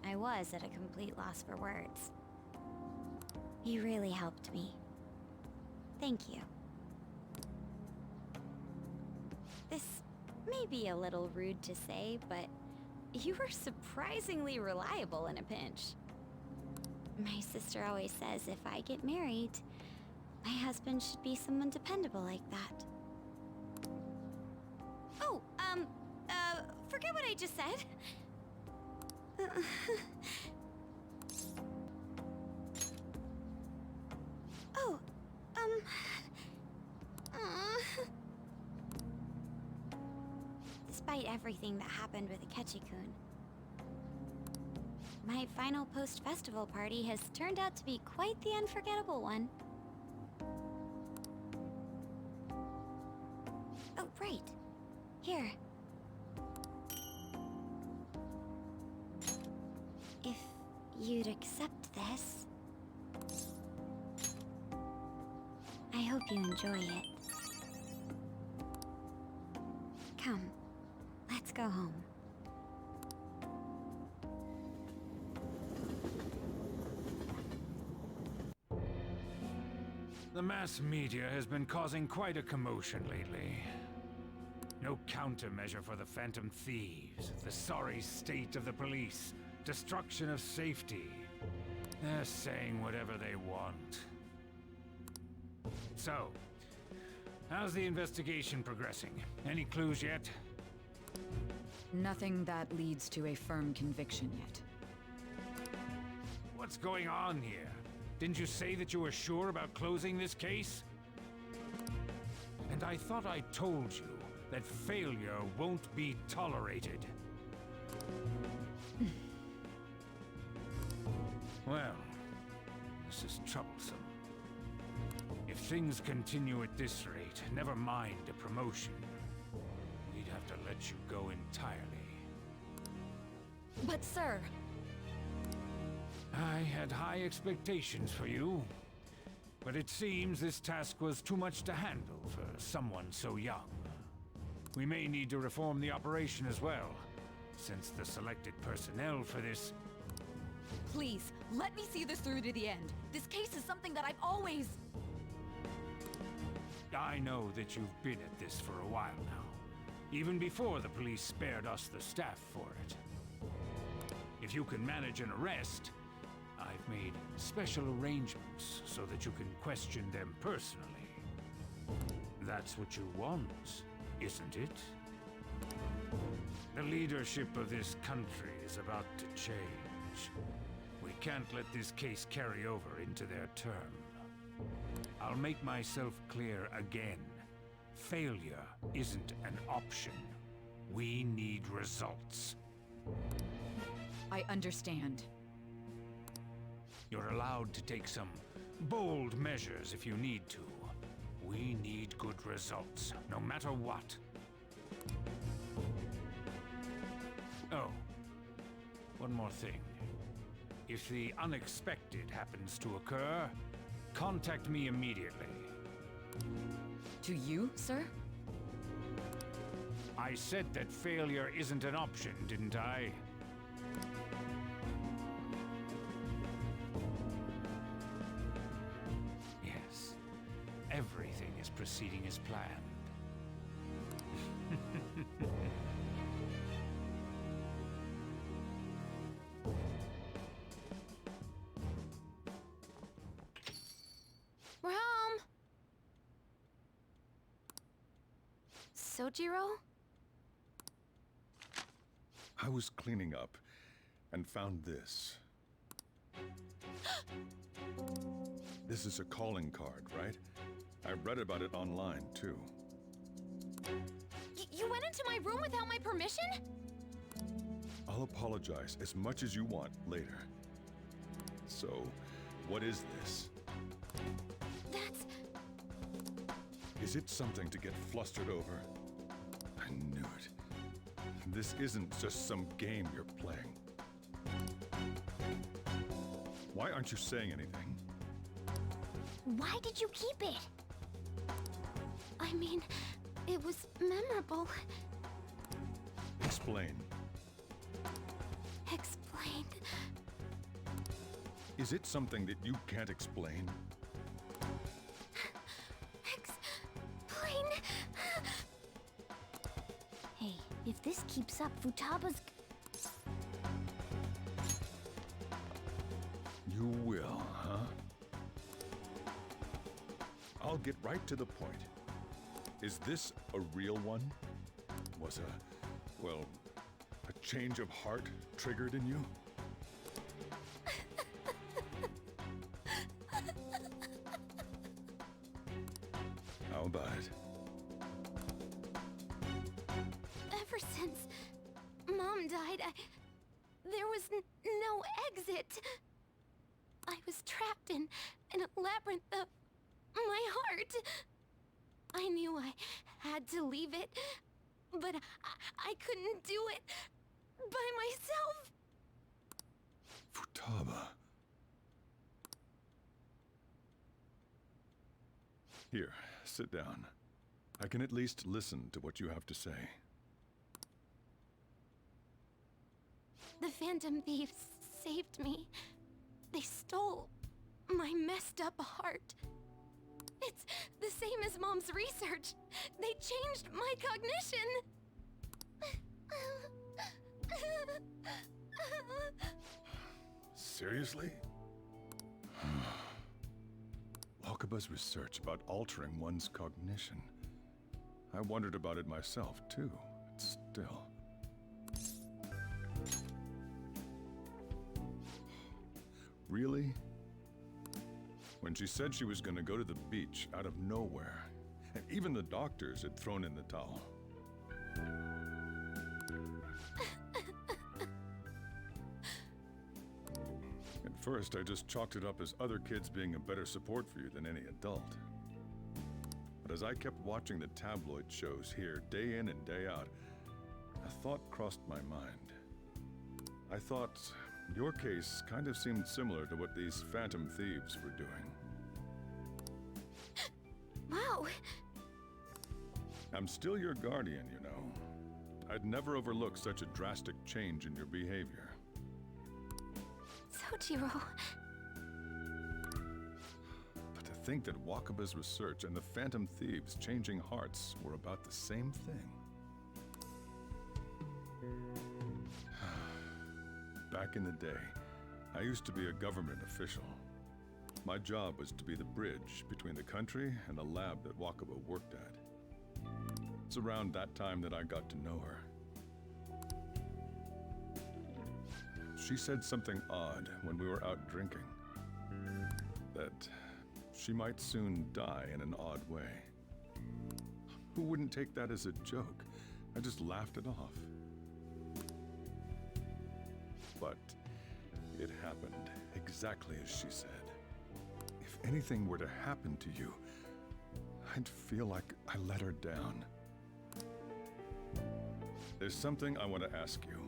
I was at a complete loss for words. You really helped me. Thank you. This may be a little rude to say, but you were surprisingly reliable in a pinch. My sister always says if I get married, my husband should be someone dependable like that. Oh, forget what I just said. Oh, Despite everything that happened with Akechi-kun, my final post-festival party has turned out to be quite the unforgettable one. Oh, right. Here. If you'd accept this, I hope you enjoy it. Come, let's go home. The mass media has been causing quite a commotion lately. No countermeasure for the Phantom Thieves, the sorry state of the police, destruction of safety. They're saying whatever they want. So, how's the investigation progressing? Any clues yet? Nothing that leads to a firm conviction yet. What's going on here? Didn't you say that you were sure about closing this case? And I thought I told you that failure won't be tolerated. Well, this is troublesome. If things continue at this rate, never mind a promotion. We'd have to let you go entirely. But sir... I had high expectations for you, but it seems this task was too much to handle for someone so young. We may need to reform the operation as well, since the selected personnel for this... Please, let me see this through to the end. This case is something that I've always... I know that you've been at this for a while now, even before the police spared us the staff for it. If you can manage an arrest, I've made special arrangements so that you can question them personally. That's what you want, isn't it? The leadership of this country is about to change. We can't let this case carry over into their term. I'll make myself clear again. Failure isn't an option. We need results. I understand. You're allowed to take some bold measures if you need to. We need good results, no matter what. Oh, one more thing. If the unexpected happens to occur, contact me immediately. To you, sir? I said that failure isn't an option, didn't I? Yes. Everything is proceeding as planned. We're home! Sojiro? I was cleaning up and found this. This is a calling card, right? I read about it online, too. You went into my room without my permission? I'll apologize as much as you want later. So, what is this? That's... Is it something to get flustered over? I knew it. This isn't just some game you're playing. Why aren't you saying anything? Why did you keep it? I mean, it was memorable. Explain. Explain. Is it something that you can't explain? Explain. Hey, if this keeps up, Futaba's... You will, huh? I'll get right to the point. Is this a real one? Was well, a change of heart triggered in you? How about it? Ever since Mom died, there was no exit. I was trapped in a labyrinth of my heart. I knew I had to leave it, but I couldn't do it by myself. Futaba. Here, sit down. I can at least listen to what you have to say. The Phantom Thieves saved me. They stole my messed up heart. It's the same as Mom's research. They changed my cognition. Seriously? Wakaba's research about altering one's cognition. I wondered about it myself, too. But still. Really? When she said she was going to go to the beach out of nowhere, and even the doctors had thrown in the towel. At first, I just chalked it up as other kids being a better support for you than any adult. But as I kept watching the tabloid shows here day in and day out, a thought crossed my mind. I thought your case kind of seemed similar to what these phantom thieves were doing. Wow. I'm still your guardian, you know. I'd never overlook such a drastic change in your behavior. Sojiro. But to think that Wakaba's research and the Phantom Thieves' changing hearts were about the same thing. Back in the day, I used to be a government official. My job was to be the bridge between the country and the lab that Wakaba worked at. It's around that time that I got to know her. She said something odd when we were out drinking. That she might soon die in an odd way. Who wouldn't take that as a joke? I just laughed it off. But it happened exactly as she said. If anything were to happen to you, I'd feel like I let her down. There's something I want to ask you.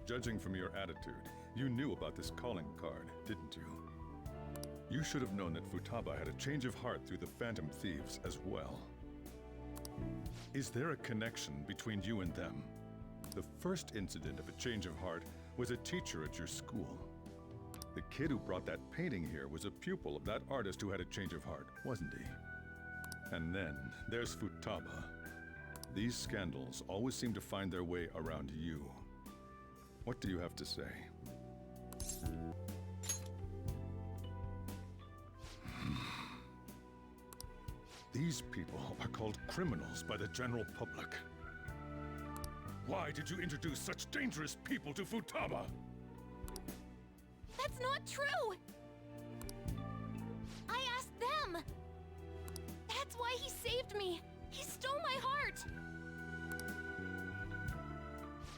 Judging from your attitude, you knew about this calling card, didn't you? You should have known that Futaba had a change of heart through the Phantom Thieves as well. Is there a connection between you and them? The first incident of a change of heart was a teacher at your school. The kid who brought that painting here was a pupil of that artist who had a change of heart, wasn't he? And then there's Futaba. These scandals always seem to find their way around you. What do you have to say? These people are called criminals by the general public. Why did you introduce such dangerous people to Futaba? That's not true! I asked them! That's why he saved me! He stole my heart!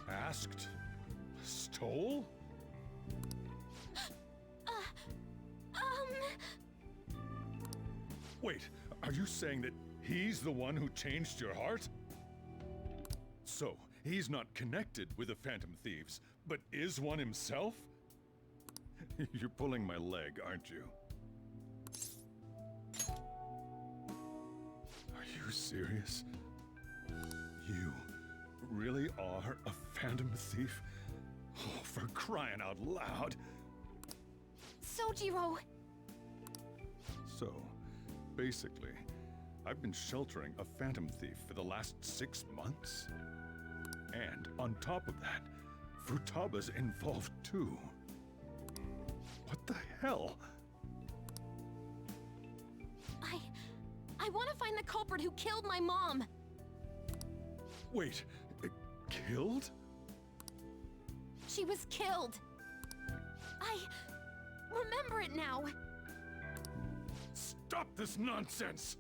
Asked? Stole? Wait, are you saying that he's the one who changed your heart? So, he's not connected with the Phantom Thieves, but is one himself? You're pulling my leg, aren't you? Are you serious? You really are a Phantom Thief? Oh, for crying out loud! Sojiro! So, basically, I've been sheltering a Phantom Thief for the last 6 months. And on top of that, Futaba's involved too. What the hell? I want to find the culprit who killed my mom! Wait, killed? She was killed! I remember it now! Stop this nonsense!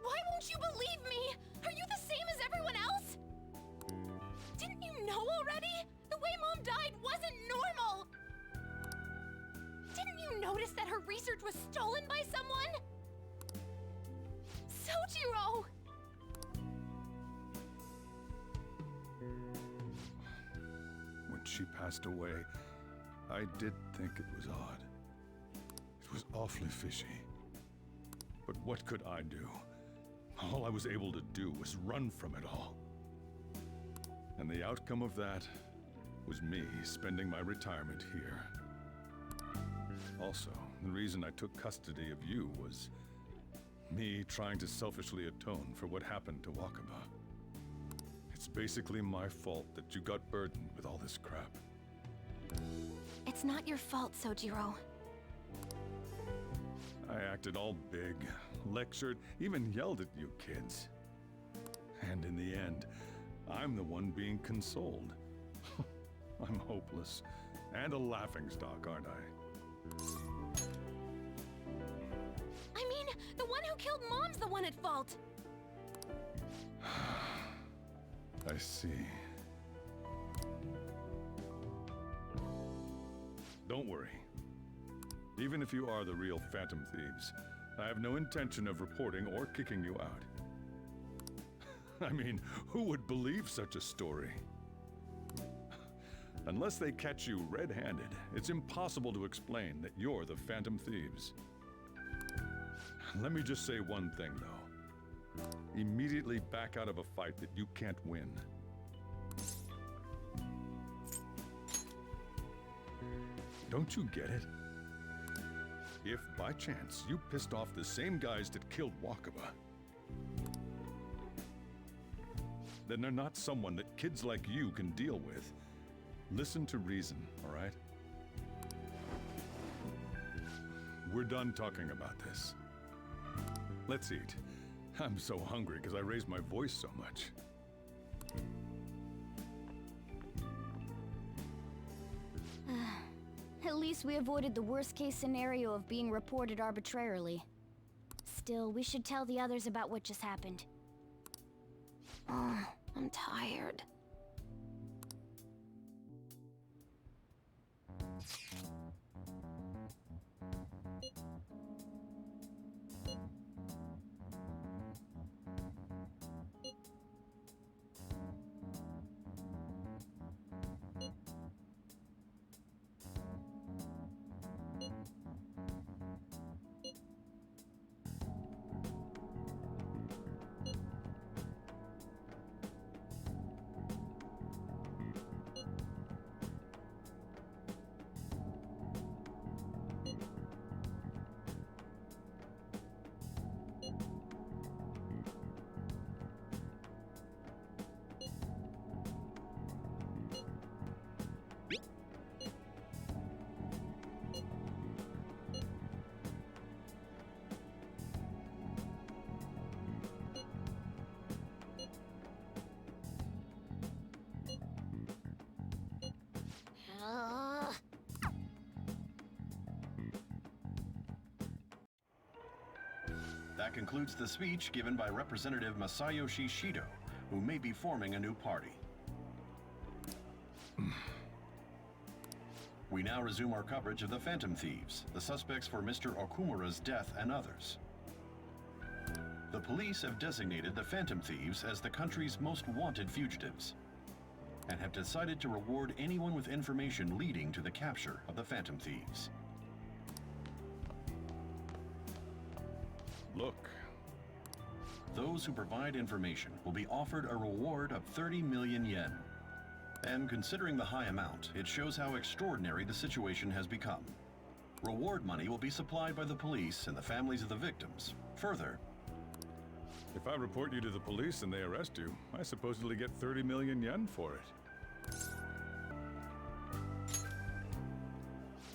Why won't you believe me? Are you the same as everyone else? Didn't you know already? The way Mom died wasn't normal! Didn't you notice that her research was stolen by someone? Sojiro! When she passed away, I did think it was odd. It was awfully fishy. But what could I do? All I was able to do was run from it all. And the outcome of that was me spending my retirement here. Also, the reason I took custody of you was me trying to selfishly atone for what happened to Wakaba. It's basically my fault that you got burdened with all this crap. It's not your fault, Sojiro. I acted all big, lectured, even yelled at you kids. And in the end, I'm the one being consoled. I'm hopeless. And a laughingstock, aren't I? I mean, the one who killed Mom's the one at fault! I see. Don't worry. Even if you are the real Phantom Thieves, I have no intention of reporting or kicking you out. I mean, who would believe such a story? Unless they catch you red-handed, it's impossible to explain that you're the Phantom Thieves. Let me just say one thing, though. Immediately back out of a fight that you can't win. Don't you get it? If, by chance, you pissed off the same guys that killed Wakaba, then they're not someone that kids like you can deal with. Listen to reason, all right? We're done talking about this. Let's eat. I'm so hungry because I raised my voice so much. At least we avoided the worst-case scenario of being reported arbitrarily. Still, we should tell the others about what just happened. I'm tired. That concludes the speech given by Representative Masayoshi Shido, who may be forming a new party. We now resume our coverage of the Phantom Thieves, the suspects for Mr. Okumura's death and others. The police have designated the Phantom Thieves as the country's most wanted fugitives, and have decided to reward anyone with information leading to the capture of the Phantom Thieves. Look. Those who provide information will be offered a reward of 30 million yen. And considering the high amount, it shows how extraordinary the situation has become. Reward money will be supplied by the police and the families of the victims. Further, If I report you to the police and they arrest you, I supposedly get 30 million yen for it.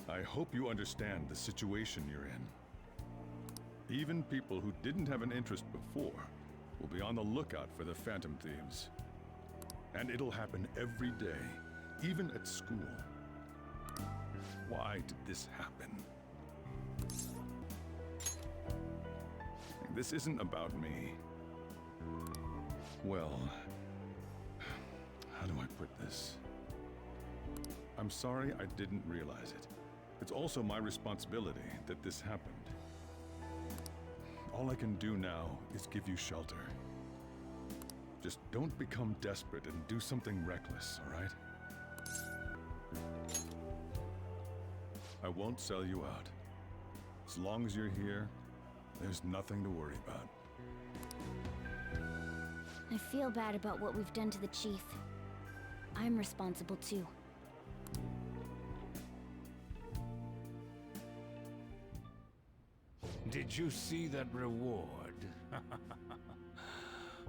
I hope you understand the situation you're in. Even people who didn't have an interest before will be on the lookout for the Phantom Thieves. And it'll happen every day, even at school. Why did this happen? This isn't about me. Well, how do I put this? I'm sorry I didn't realize it. It's also my responsibility that this happened. All I can do now is give you shelter. Just don't become desperate and do something reckless, all right? I won't sell you out. As long as you're here, there's nothing to worry about. I feel bad about what we've done to the chief. I'm responsible too. Did you see that reward?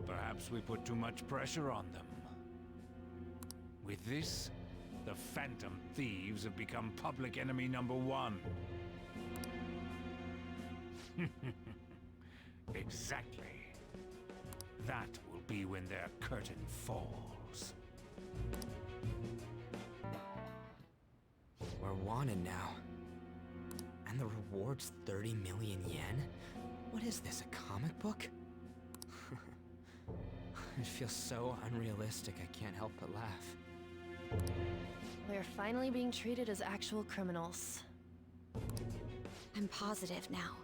Perhaps we put too much pressure on them. With this, the Phantom Thieves have become public enemy #1. Exactly. That will be when their curtain falls. We're wanted now. And the reward's 30 million yen? What is this, a comic book? It feels so unrealistic I can't help but laugh. We're finally being treated as actual criminals. I'm positive now.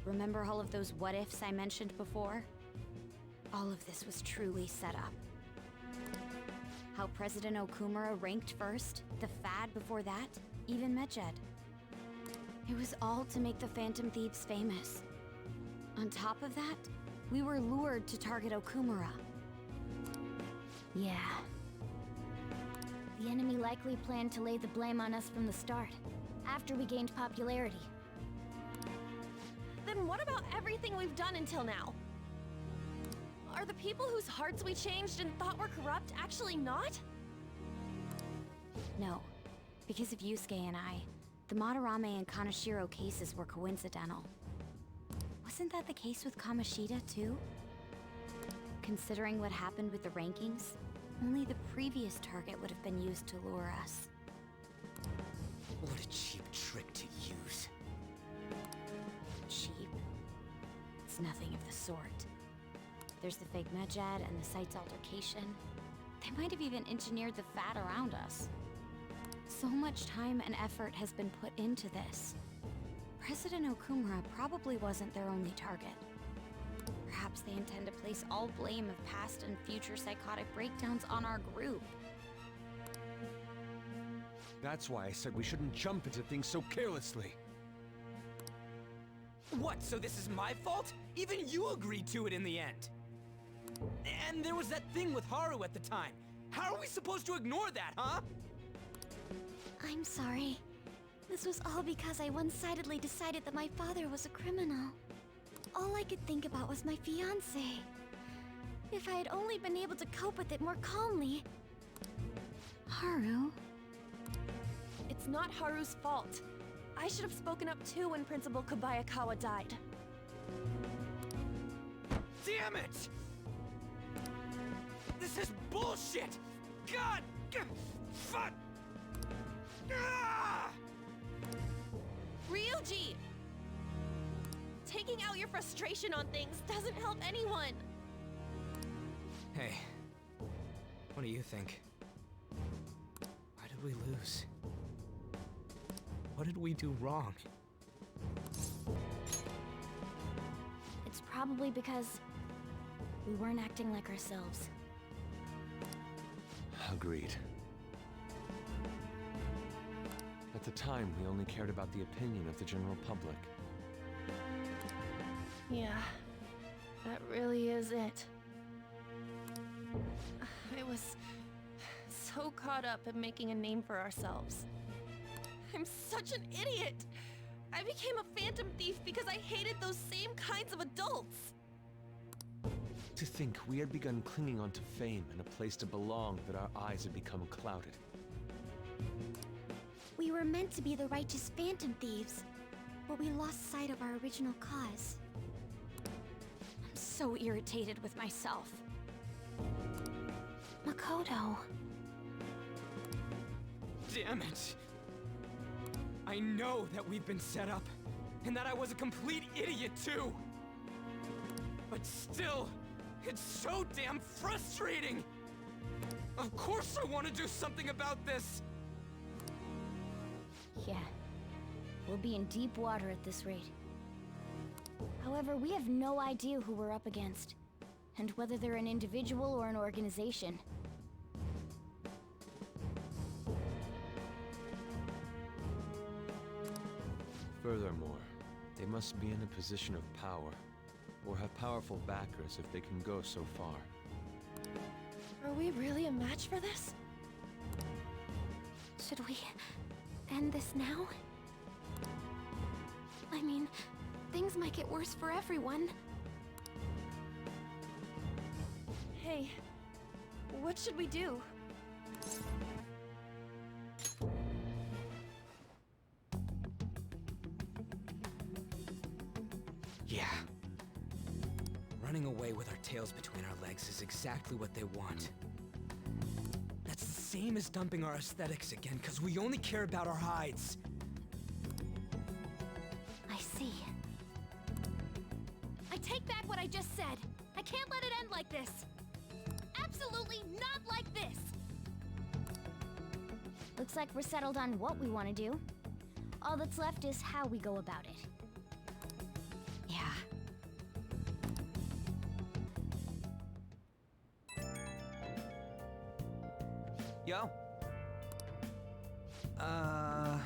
Remember all of those what-ifs I mentioned before? All of this was truly set up. How President Okumura ranked first, the Fad before that, even Medjed. It was all to make the Phantom Thieves famous. On top of that, we were lured to target Okumura. Yeah. The enemy likely planned to lay the blame on us from the start, after we gained popularity. Then what about everything we've done until now? Are the people whose hearts we changed and thought were corrupt actually not? No, because of Yusuke and I, the Madarame and Kaneshiro cases were coincidental. Wasn't that the case with Kamoshida, too? Considering what happened with the rankings, only the previous target would have been used to lure us. What a cheap trick to use. Cheap? It's nothing of the sort. There's the fake Medjed and the site's altercation. They might have even engineered the Fat around us. So much time and effort has been put into this. President Okumura probably wasn't their only target. Perhaps they intend to place all blame of past and future psychotic breakdowns on our group. That's why I said we shouldn't jump into things so carelessly. What, so this is my fault? Even you agreed to it in the end. And there was that thing with Haru at the time. How are we supposed to ignore that, huh? I'm sorry. This was all because I one-sidedly decided that my father was a criminal. All I could think about was my fiancé. If I had only been able to cope with it more calmly... Haru? It's not Haru's fault. I should have spoken up too when Principal Kobayakawa died. Damn it! This is bullshit! God! Fuck! Ah! Ryuji! Taking out your frustration on things doesn't help anyone! Hey, what do you think? Why did we lose? What did we do wrong? It's probably because we weren't acting like ourselves. Agreed. At the time, we only cared about the opinion of the general public. Yeah, that really is it. I was so caught up in making a name for ourselves. I'm such an idiot! I became a phantom thief because I hated those same kinds of adults! To think we had begun clinging onto fame and a place to belong that our eyes had become clouded. We were meant to be the righteous phantom thieves, but we lost sight of our original cause. I'm so irritated with myself. Makoto. Damn it! I know that we've been set up, and that I was a complete idiot too! But still, it's so damn frustrating! Of course I want to do something about this! Yeah. We'll be in deep water at this rate. However, we have no idea who we're up against, and whether they're an individual or an organization. Furthermore, they must be in a position of power, or have powerful backers if they can go so far. Are we really a match for this? Should we end this now? I mean, things might get worse for everyone. Hey, what should we do? tails between our legs is exactly what they want. That's the same as dumping our aesthetics again, because we only care about our hides. I see. I take back what I just said. I can't let it end like this. Absolutely not like this! Looks like we're settled on what we want to do. All that's left is how we go about it. Yeah. Yo? Huh?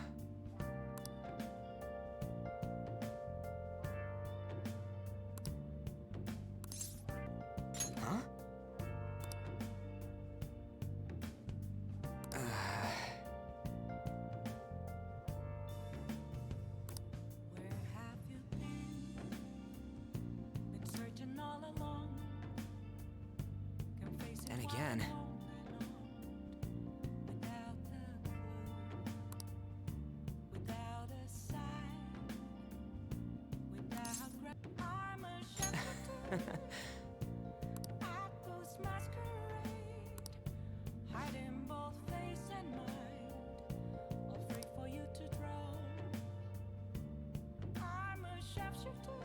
And again.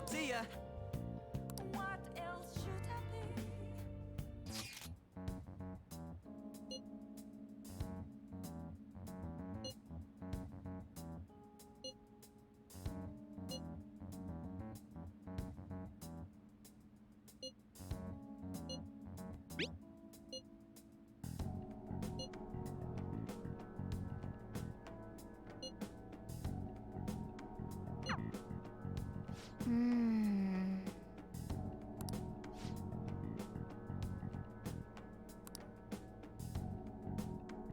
See ya! What else should I be? Hmm.